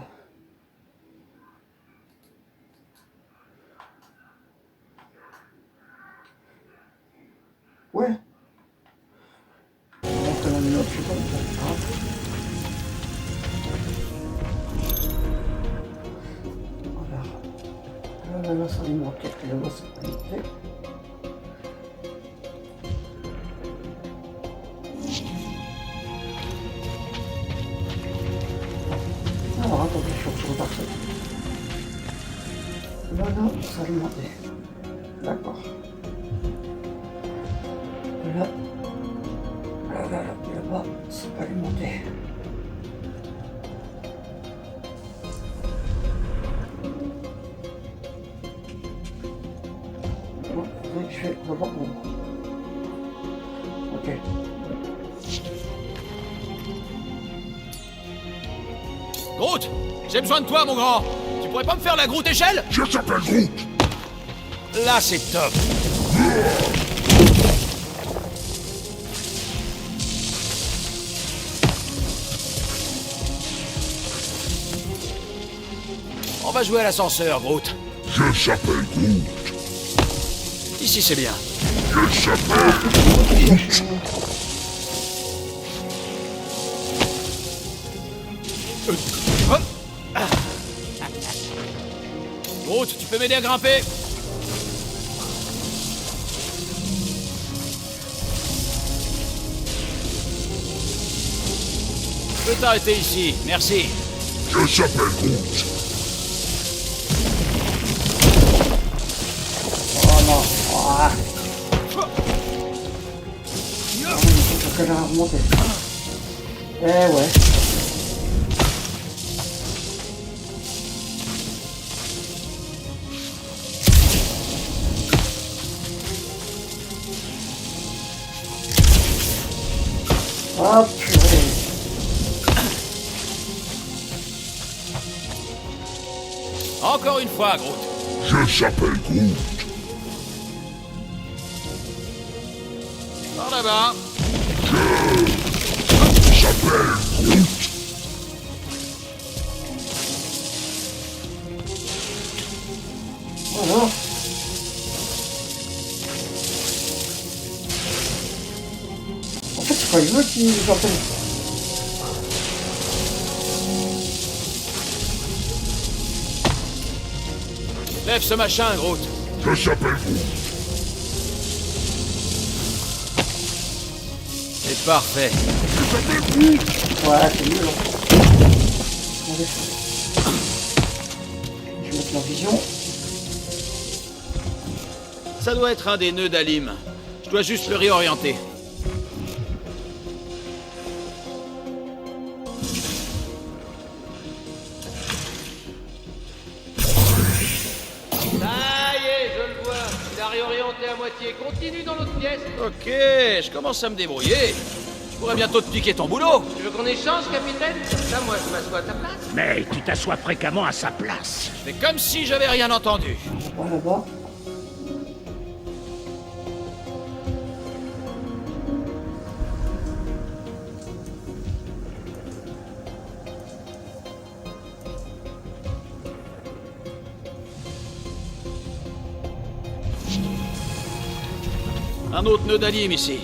Ouais. On va quand même une autre seconde. Voilà. Là, ça lui manque quelques là-bas, c'est pas nickel. Alors, attendez, je suis sur parfait. Là, ça lui manquait. D'accord. Là-bas, c'est pas alimenté. Bon, je vais d'abord bon. Ok. Groot, j'ai besoin de toi, mon grand. Tu pourrais pas me faire la Groot échelle? Je s'appelle Groot. Là, c'est top. On va jouer à l'ascenseur, Groot. Je s'appelle Groot. Ici, c'est bien. Je s'appelle Groot. Hop. Ah. Groot, tu peux m'aider à grimper? Je peux t'arrêter ici, merci. Je s'appelle Groot. Oh non. Ah. Il faut que j'arrive à remonter. Eh ouais. Ah purée. Encore une fois, Groot. Je s'appelle Groot. Par là-bas. Je s'appelle Groot. Voilà. En fait, c'est pas le jeu qui j'appelle. Lève ce machin, Groot. Je s'appelle Groot. C'est parfait. Ouais, c'est mieux là. Je vais mettre la vision. Ça doit être un des nœuds d'Alim. Je dois juste le réorienter. Ça y est, je le vois. Il a réorienté à moitié. Continue dans l'autre pièce. Ok, je commence à me débrouiller. Je pourrais bientôt te piquer ton boulot. Tu veux qu'on échange, capitaine? Comme ça, moi, je m'assois à ta place. Mais tu t'assois fréquemment à sa place. Je fais comme si j'avais rien entendu. Pas là-bas. Un autre nœud d'Alim ici.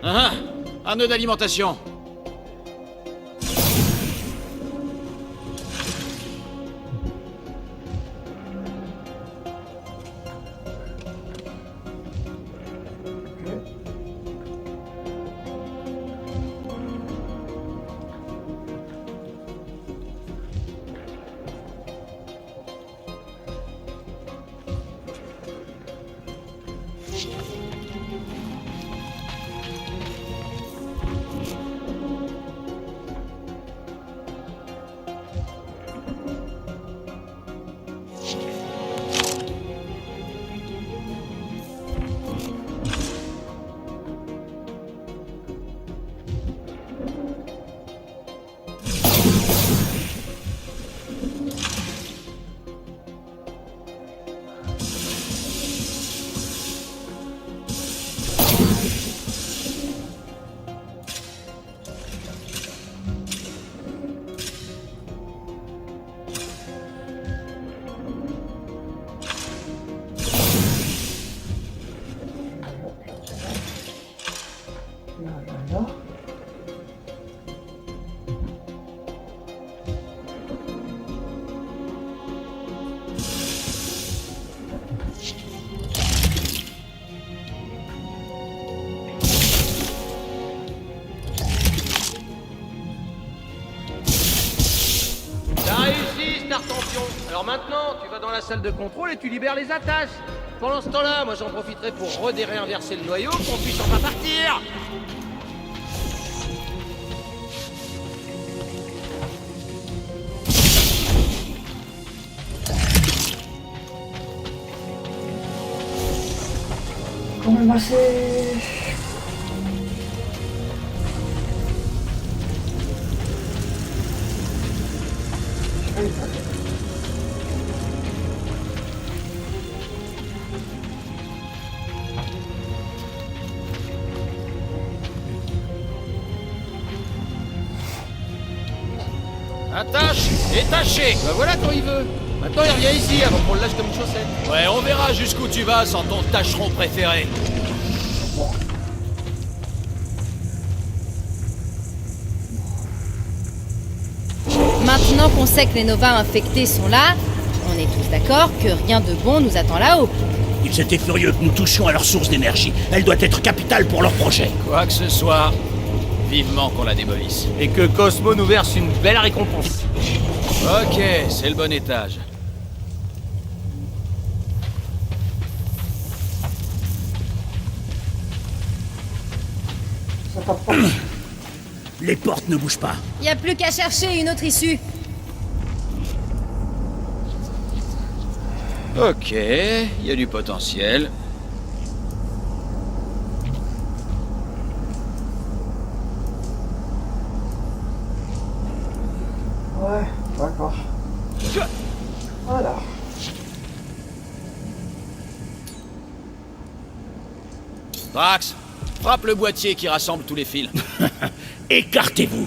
Ah, un nœud d'alimentation. Là. T'as réussi, Star Champion. Alors maintenant, tu vas dans la salle de contrôle et tu libères les attaches. Pendant ce temps-là, moi j'en profiterai pour redéréinverser le noyau, qu'on puisse enfin partir. Comment le masser? Attache et tâchez. Bah voilà quand il veut. Maintenant il revient ici avant qu'on le lâche comme une chaussette. Ouais, on verra jusqu'où tu vas sans ton tâcheron préféré. Maintenant qu'on sait que les Nova infectés sont là, on est tous d'accord que rien de bon nous attend là-haut. Ils étaient furieux que nous touchions à leur source d'énergie. Elle doit être capitale pour leur projet. Quoi que ce soit, vivement qu'on la démolisse. Et que Cosmo nous verse une belle récompense. Ok, c'est le bon étage. Ça tape pas. Les portes ne bougent pas. Y a plus qu'à chercher une autre issue. Ok, il y a du potentiel. Ouais, d'accord. Voilà. Drax, frappe le boîtier qui rassemble tous les fils. Écartez-vous.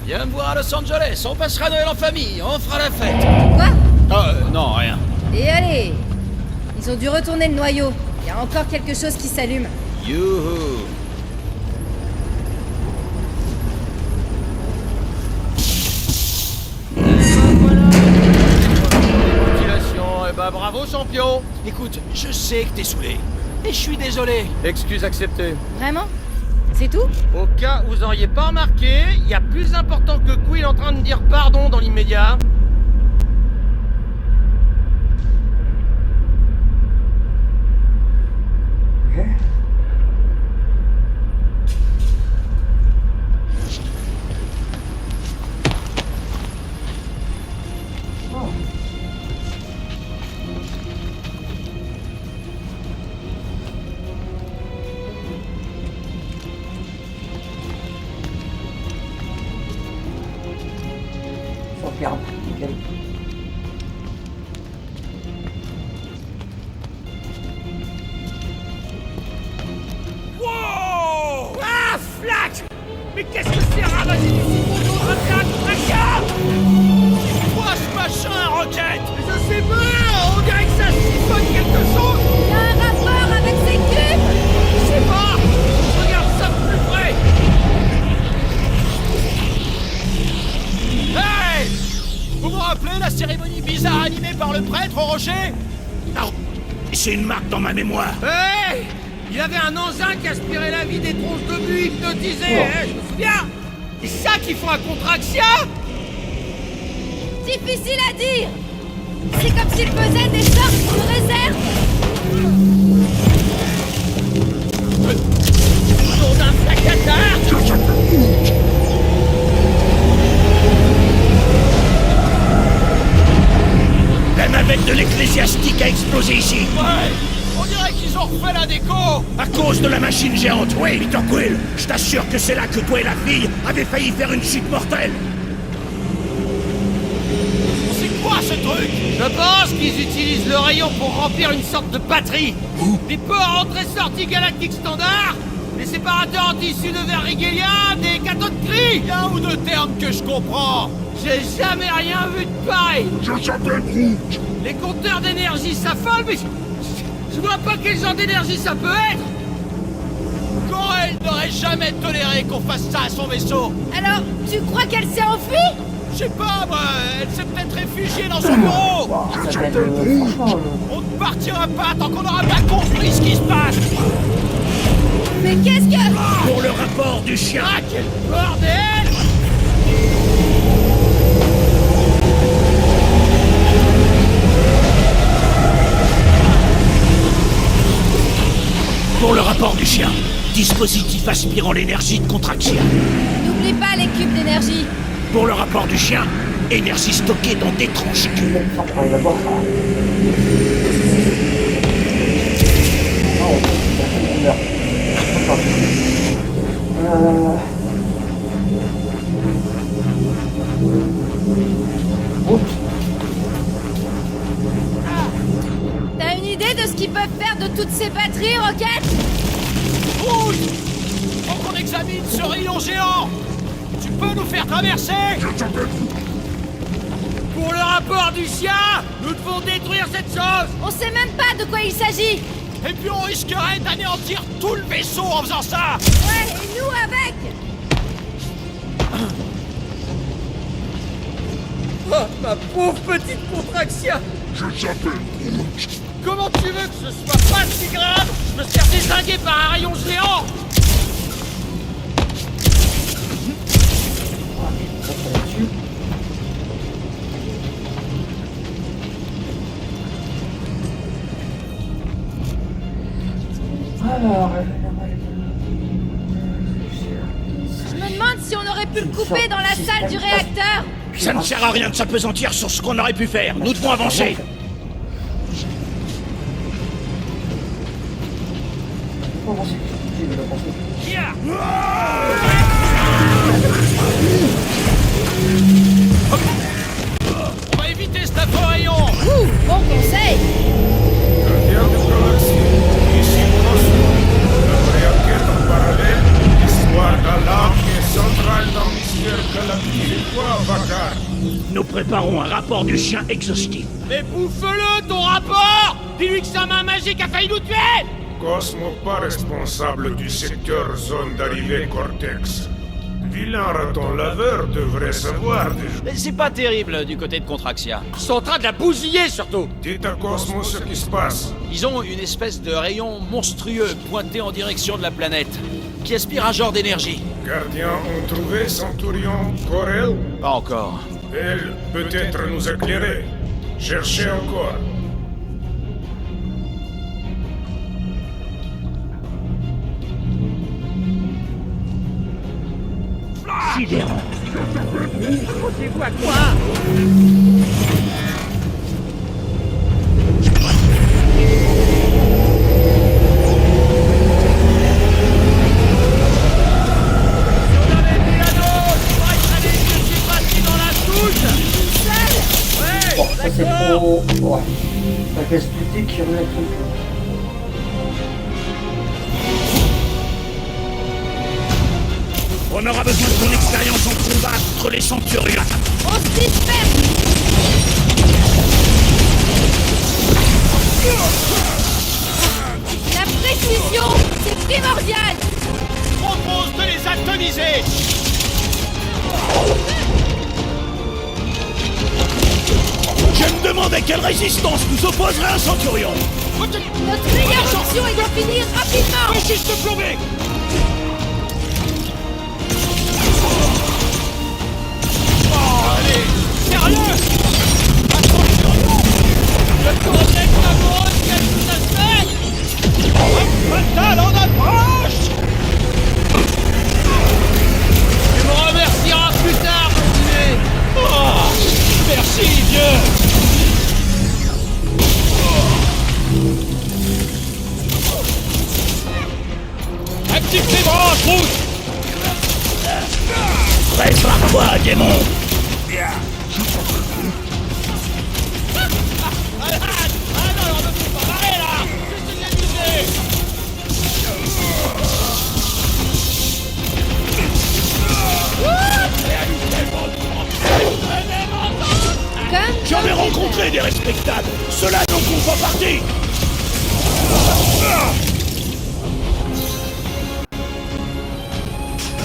Viens me voir à Los Angeles, on passera Noël en famille, on fera la fête. Quoi? Oh, non, rien. Et allez! Ils ont dû retourner le noyau. Y a encore quelque chose qui s'allume. Youhou. Eh bah bravo champion. Écoute, je sais que t'es saoulé. Et je suis désolé. Excuse acceptée. Vraiment? C'est tout? Au cas où vous auriez pas remarqué, il y a plus important que Quill en train de dire pardon dans l'immédiat. Ok. Oh. Sauvegarde. prêtre au rocher? Non, c'est une marque dans ma mémoire. Hé! Il y avait un engin qui aspirait la vie des tronches de buis hypnotisées, je me souviens! C'est ça qu'ils font à Contraxia? Difficile à dire. C'est comme s'ils faisaient des sortes de réserve. Nom d'un flacatard! Je s'appelle Groot. La navette de l'ecclésiastique a explosé ici. Ouais! On dirait qu'ils ont refait la déco! À cause de la machine géante, oui, Peter Quill. Je t'assure que c'est là que toi et la fille avez failli faire une chute mortelle. C'est quoi ce truc? Je pense qu'ils utilisent le rayon pour remplir une sorte de batterie. Des ports entrée-sortie galactique standard, des séparateurs anti-issus de verre riguélien, des cathodes cris. Il y a un ou deux termes que je comprends. J'ai jamais rien vu de pareil. Je s'appelle Groot. Les compteurs d'énergie s'affolent, mais je vois pas quel genre d'énergie ça peut être. Corel n'aurait jamais toléré qu'on fasse ça à son vaisseau. Alors, tu crois qu'elle s'est enfuie? Je sais pas, moi, elle s'est peut-être réfugiée dans son bureau. Wow, ça va être, franchement, On ne partira pas tant qu'on n'aura pas compris ce qui se passe. Mais qu'est-ce que... Pour le rapport du chien. Ah, quel bordel! Pour le rapport du chien. Dispositif aspirant l'énergie de Contraxia. N'oublie pas les cubes d'énergie. Pour le rapport du chien, énergie stockée dans d'étranges cubes. on va voir ça. Oh, on meurt. Oups. T'as une idée de ce qu'ils peuvent faire de toutes ces batteries, Rocket? Rouge! Faut qu'on examine ce rayon géant. Tu peux nous faire traverser? Je s'appelle Groot. Pour le rapport du chien, nous devons détruire cette chose. On sait même pas de quoi il s'agit. Et puis on risquerait d'anéantir tout le vaisseau en faisant ça. Ouais, et nous avec. Oh, ma pauvre petite Contraxia. Je s'appelle Groot. Comment tu veux que ce soit pas si grave de se faire dézinguer par un rayon géant? Ça, ça va dessus. Alors, Je me demande si on aurait pu le couper dans la salle du réacteur. Ça ne sert à rien de s'apesantir sur ce qu'on aurait pu faire. Nous devons avancer. On va éviter cet rayon. Ouh, bon conseil. Gardien de galaxie, ici Cosmo. La vraie enquête en parallèle, l'histoire d'Allah qui est centrale dans l'histoire galactique. C'est quoi, Vakar? Nous préparons un rapport du chien exhaustif. Mais bouffe-le, ton rapport! Dis-lui que sa main magique a failli nous tuer! Cosmo pas responsable du secteur zone d'arrivée Cortex. Vilain raton laveur devrait savoir déjà. Mais c'est pas terrible du côté de Contraxia. Ils sont en train de la bousiller, surtout! Dites à Cosmo ce qui se passe. Ils ont une espèce de rayon monstrueux pointé en direction de la planète, qui aspire un genre d'énergie. Gardiens ont trouvé Centurion Corel. Pas encore. Elle peut-être nous éclairer. Cherchez encore. Sidérant. Pensez-vous à quoi? Bon, ça c'est trop... Ouais. Ça fait splitter qui remet le truc. On aura besoin de ton expérience en combat contre les centurions. On se disperse. La précision, c'est primordial. Propose de les atomiser. Je me demandais quelle résistance nous opposerait un centurion? Notre meilleure option est d'en finir rapidement. Fais juste plomber. Oh, allez, sérieux? Attention, le colonel Cameron, qu'est-ce que ça se fait? Fatal en approche! Tu me remercieras plus tard, continuez! Oh, merci, Dieu. Active tes branches, Groot! Prépare-toi, démon. Ah non, on ne peut pas barrer là! Juste de l'amuser! J'en ai rencontré des respectables. Ceux-là n'en font pas partie.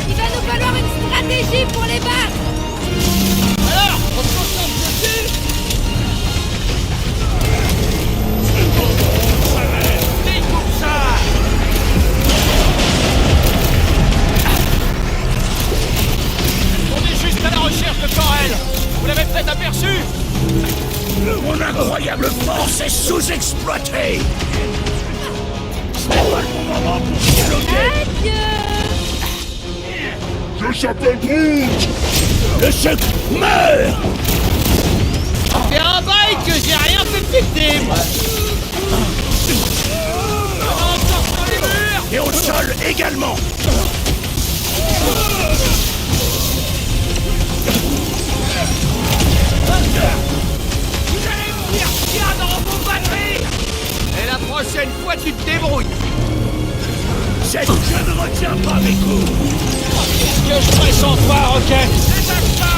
Il va nous falloir une stratégie pour les battre. Alors, on se concentre dessus? C'est pour ça! On est juste à la recherche de Corel! Vous l'avez peut-être aperçu? Mon incroyable force est sous-exploitée. Ce n'est pas le bon moment pour dialoguer. Adieu. Je s'appelle Groot. Le secret meurt. C'est un bail que j'ai rien fait péter, moi! Encore sur les murs! Et au sol également. Vous allez me faire bien dans vos batteries! Et la prochaine fois, tu te débrouilles! Je ne retiens pas mes coups. Qu'est-ce que je ferais sans toi, Rocket? Détache ça!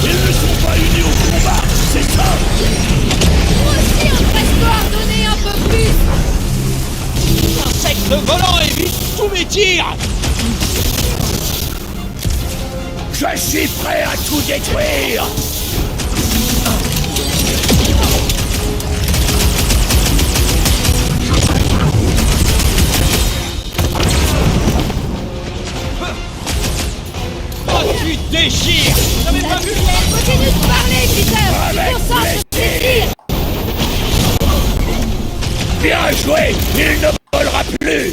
Ils ne sont pas unis au combat, c'est ça. Moi aussi, un presque donner un peu plus. Insecte volant évite tous mes tirs! Je suis prêt à tout détruire. Oh, tu déchires! J'avais pas vu! Continue de parler, Peter. Concentre sur tes tirs. Bien joué. Il ne volera plus.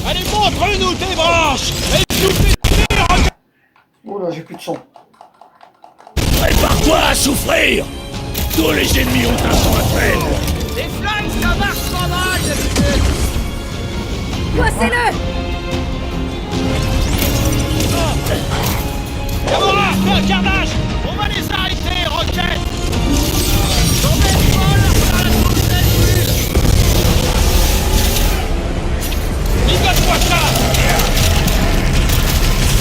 Allez, montre-nous tes branches! Et tout péter, Rocket! Oh là, j'ai plus de son. Prépare-toi à souffrir. Tous les ennemis ont un sang à peine. Les flingues, ça marche pas mal, d'habitude! Coincez-le. Gamora, fais un carnage! On va les arrêter, Rocket! Tombez le vol à la source d'Alpha! Ligote-moi ça!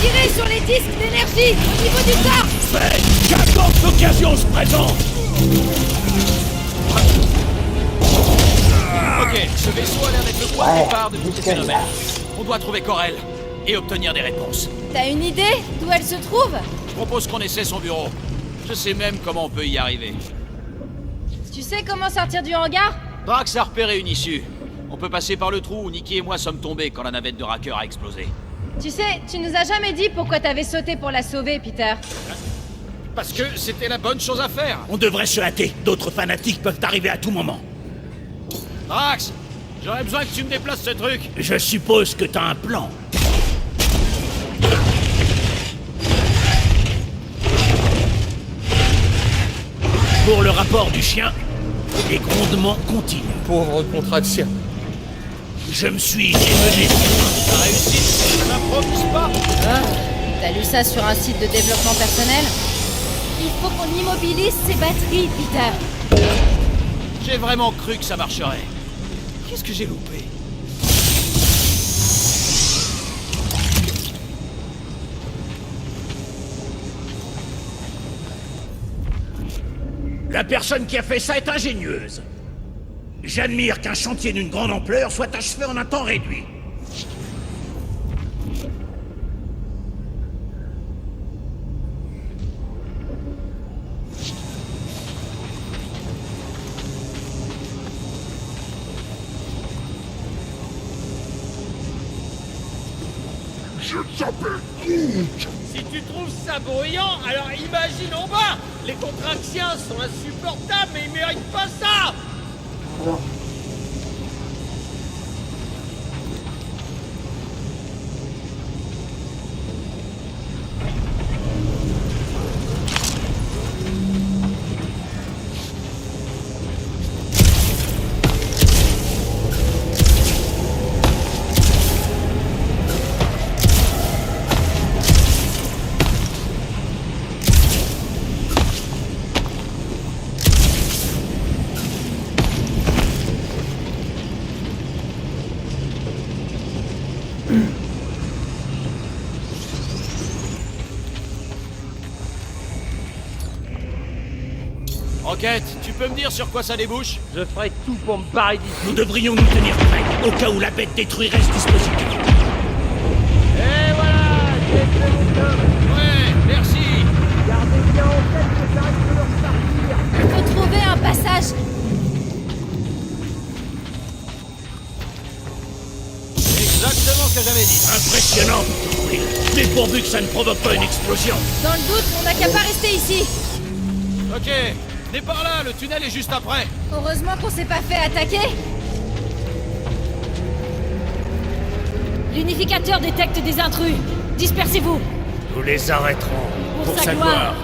Tirez sur les disques d'énergie au niveau du corps. Faites, j'attends que l'occasion se présente. Ok, ce vaisseau a l'air d'être le point de Ouais, départ de tous ces nickel. phénomènes. On doit trouver Corel et obtenir des réponses. T'as une idée d'où elle se trouve? Je propose qu'on essaie son bureau. Je sais même comment on peut y arriver. Tu sais comment sortir du hangar? Drax a repéré une issue. On peut passer par le trou où Nikki et moi sommes tombés quand la navette de Racker a explosé. Tu sais, tu nous as jamais dit pourquoi t'avais sauté pour la sauver, Peter. Parce que c'était la bonne chose à faire. On devrait se hâter. D'autres fanatiques peuvent arriver à tout moment. Drax, j'aurais besoin que tu me déplaces ce truc. Je suppose que t'as un plan. Pour le rapport du chien, les grondements continuent. Pauvre contraction. Je me suis démené. T'as réussi, ça n'improvise pas. T'as lu ça sur un site de développement personnel? Il faut qu'on immobilise ces batteries, Peter. J'ai vraiment cru que ça marcherait. Qu'est-ce que j'ai loupé? La personne qui a fait ça est ingénieuse. J'admire qu'un chantier d'une grande ampleur soit achevé en un temps réduit. s'appelle Groot. Si tu trouves ça bruyant, alors imagine en bas. Les contractions sont insupportables, mais ils méritent pas ça. Alors, Rocket, tu peux me dire sur quoi ça débouche? Je ferai tout pour me barrer d'ici. Nous devrions nous tenir prêts, au cas où la bête détruirait ce dispositif. Et voilà, j'ai fait mon job. Ouais, merci. Gardez bien en tête que ça risque de leur partir. Il faut trouver un passage. Exactement ce que j'avais dit. Impressionnant, Quill. Mais pourvu que ça ne provoque pas une explosion. Dans le doute, on n'a qu'à pas rester ici. Ok, venez par là, le tunnel est juste après. Heureusement qu'on s'est pas fait attaquer. L'unificateur détecte des intrus. Dispersez-vous. Nous les arrêterons. Pour sa gloire.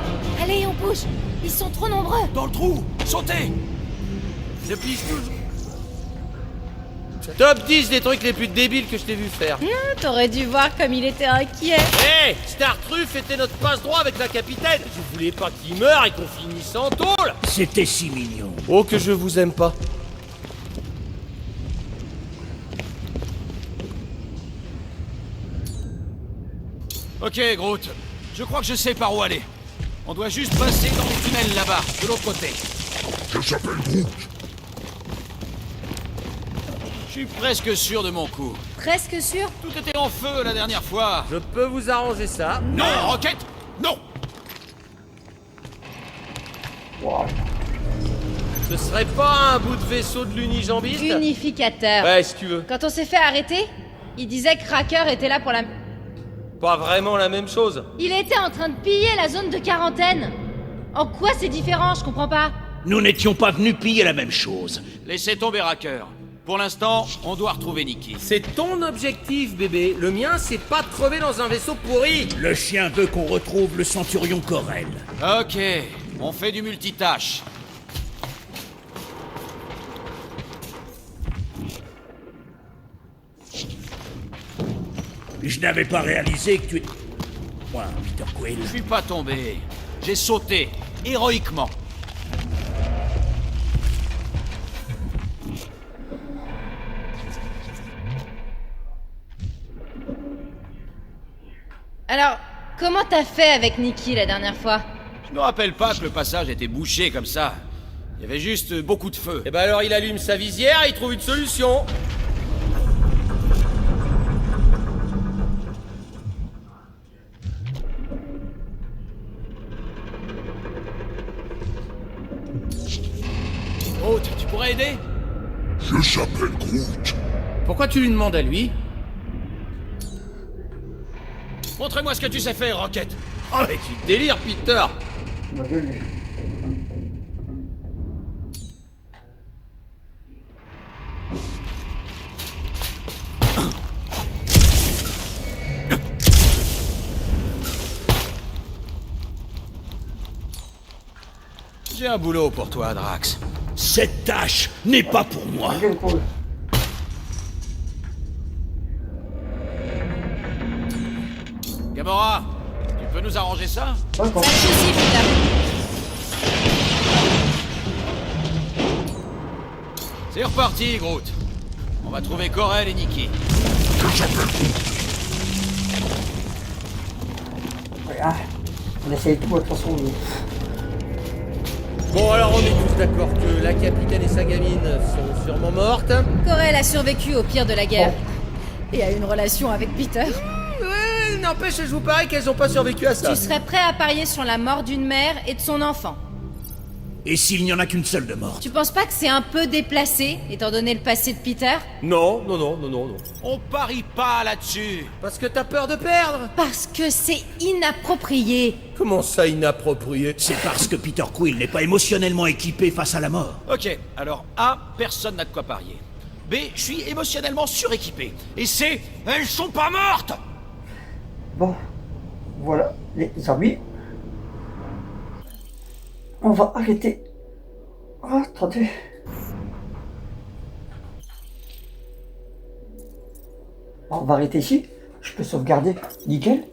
Allez, on bouge. Ils sont trop nombreux. Dans le trou, sautez. Je pige toujours. Top 10 des trucs les plus débiles que je t'ai vu faire. T'aurais dû voir comme il était inquiet. Hé, Startruff était notre passe-droit avec la capitaine. Je voulais pas qu'il meure et qu'on finisse en tôle. C'était si mignon. Oh, que je vous aime pas. Ok, Groot. Je crois que je sais par où aller. On doit juste passer dans le tunnel là-bas, de l'autre côté. Je s'appelle Groot. Je suis presque sûr de mon coup. Presque sûr. Tout était en feu la dernière fois. Je peux vous arranger ça. Non, Rocket, non. Ce serait pas un bout de vaisseau de l'unijambiste? Unificateur. Ouais, si tu veux. Quand on s'est fait arrêter, il disait que Cracker était là pour la... Pas vraiment la même chose. Il était en train de piller la zone de quarantaine. En quoi c'est différent, je comprends pas. Nous n'étions pas venus piller la même chose. Laissez tomber Racker. Pour l'instant, on doit retrouver Nikki. C'est ton objectif, bébé. Le mien, c'est pas de crever dans un vaisseau pourri. Le chien veut qu'on retrouve le centurion Corel. Ok, on fait du multitâche. Je n'avais pas réalisé que tu étais... Moi, Peter Quill. Je suis pas tombé. J'ai sauté, héroïquement. Alors, comment t'as fait avec Nikki la dernière fois? Je me rappelle pas que le passage était bouché comme ça. Il y avait juste beaucoup de feu. Et ben alors il allume sa visière et il trouve une solution. Groot, tu pourrais aider? Je s'appelle Groot. Pourquoi tu lui demandes à lui? Montre-moi ce que tu sais faire, Rocket. Oh mais tu délires, Peter. ma gueule. J'ai un boulot pour toi, Drax. Cette tâche n'est pas pour moi. Ma gueule, Paul. Gamora, tu peux nous arranger ça? D'accord. Pas de soucis, Peter. C'est reparti, Groot. On va trouver Corel et Nikki. Je s'appelle Groot. Ouais, ah, on essaye tout, de toute façon. Bon alors on est tous d'accord que la capitaine et sa gamine sont sûrement mortes. Corel a survécu au pire de la guerre. Et a une relation avec Peter. Ouais, n'empêche, je vous parie qu'elles ont pas survécu à ça. Tu serais prêt à parier sur la mort d'une mère et de son enfant? Et s'il n'y en a qu'une seule de morte? Tu penses pas que c'est un peu déplacé, étant donné le passé de Peter? Non, non, non, non, non, non. On parie pas là-dessus. Parce que t'as peur de perdre. Parce que c'est inapproprié. Comment ça, inapproprié? C'est parce que Peter Quill n'est pas émotionnellement équipé face à la mort. Ok, alors A, personne n'a de quoi parier. B, je suis émotionnellement suréquipé. Et C, elles sont pas mortes. Bon, voilà les amis. On va arrêter. Oh, attendez. On va arrêter ici. Je peux sauvegarder. Nickel.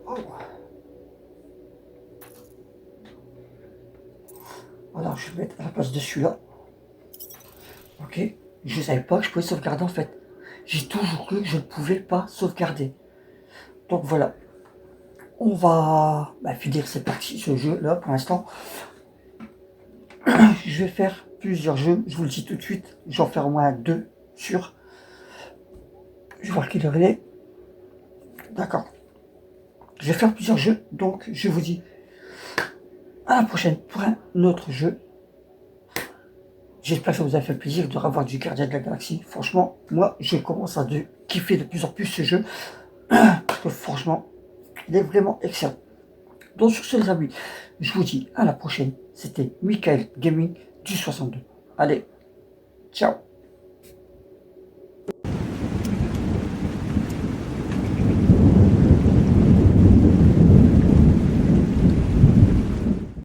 Oh. Alors, je vais mettre à la place de celui-là. Ok. Je ne savais pas que je pouvais sauvegarder en fait. J'ai toujours cru que je ne pouvais pas sauvegarder. Donc voilà. On va finir cette partie, ce jeu-là pour l'instant. Je vais faire plusieurs jeux, je vous le dis tout de suite. Je vais en faire au moins 2 sur. Je vais voir quelle heure il est. D'accord. Je vais faire plusieurs jeux, donc je vous dis à la prochaine pour un autre jeu. J'espère que ça vous a fait plaisir de revoir du Gardien de la Galaxie. Franchement, moi, je commence à kiffer de plus en plus ce jeu. Parce que franchement, il est vraiment excellent. Donc sur ce les amis, je vous dis à la prochaine. C'était Michael Gaming du 62. Allez, ciao.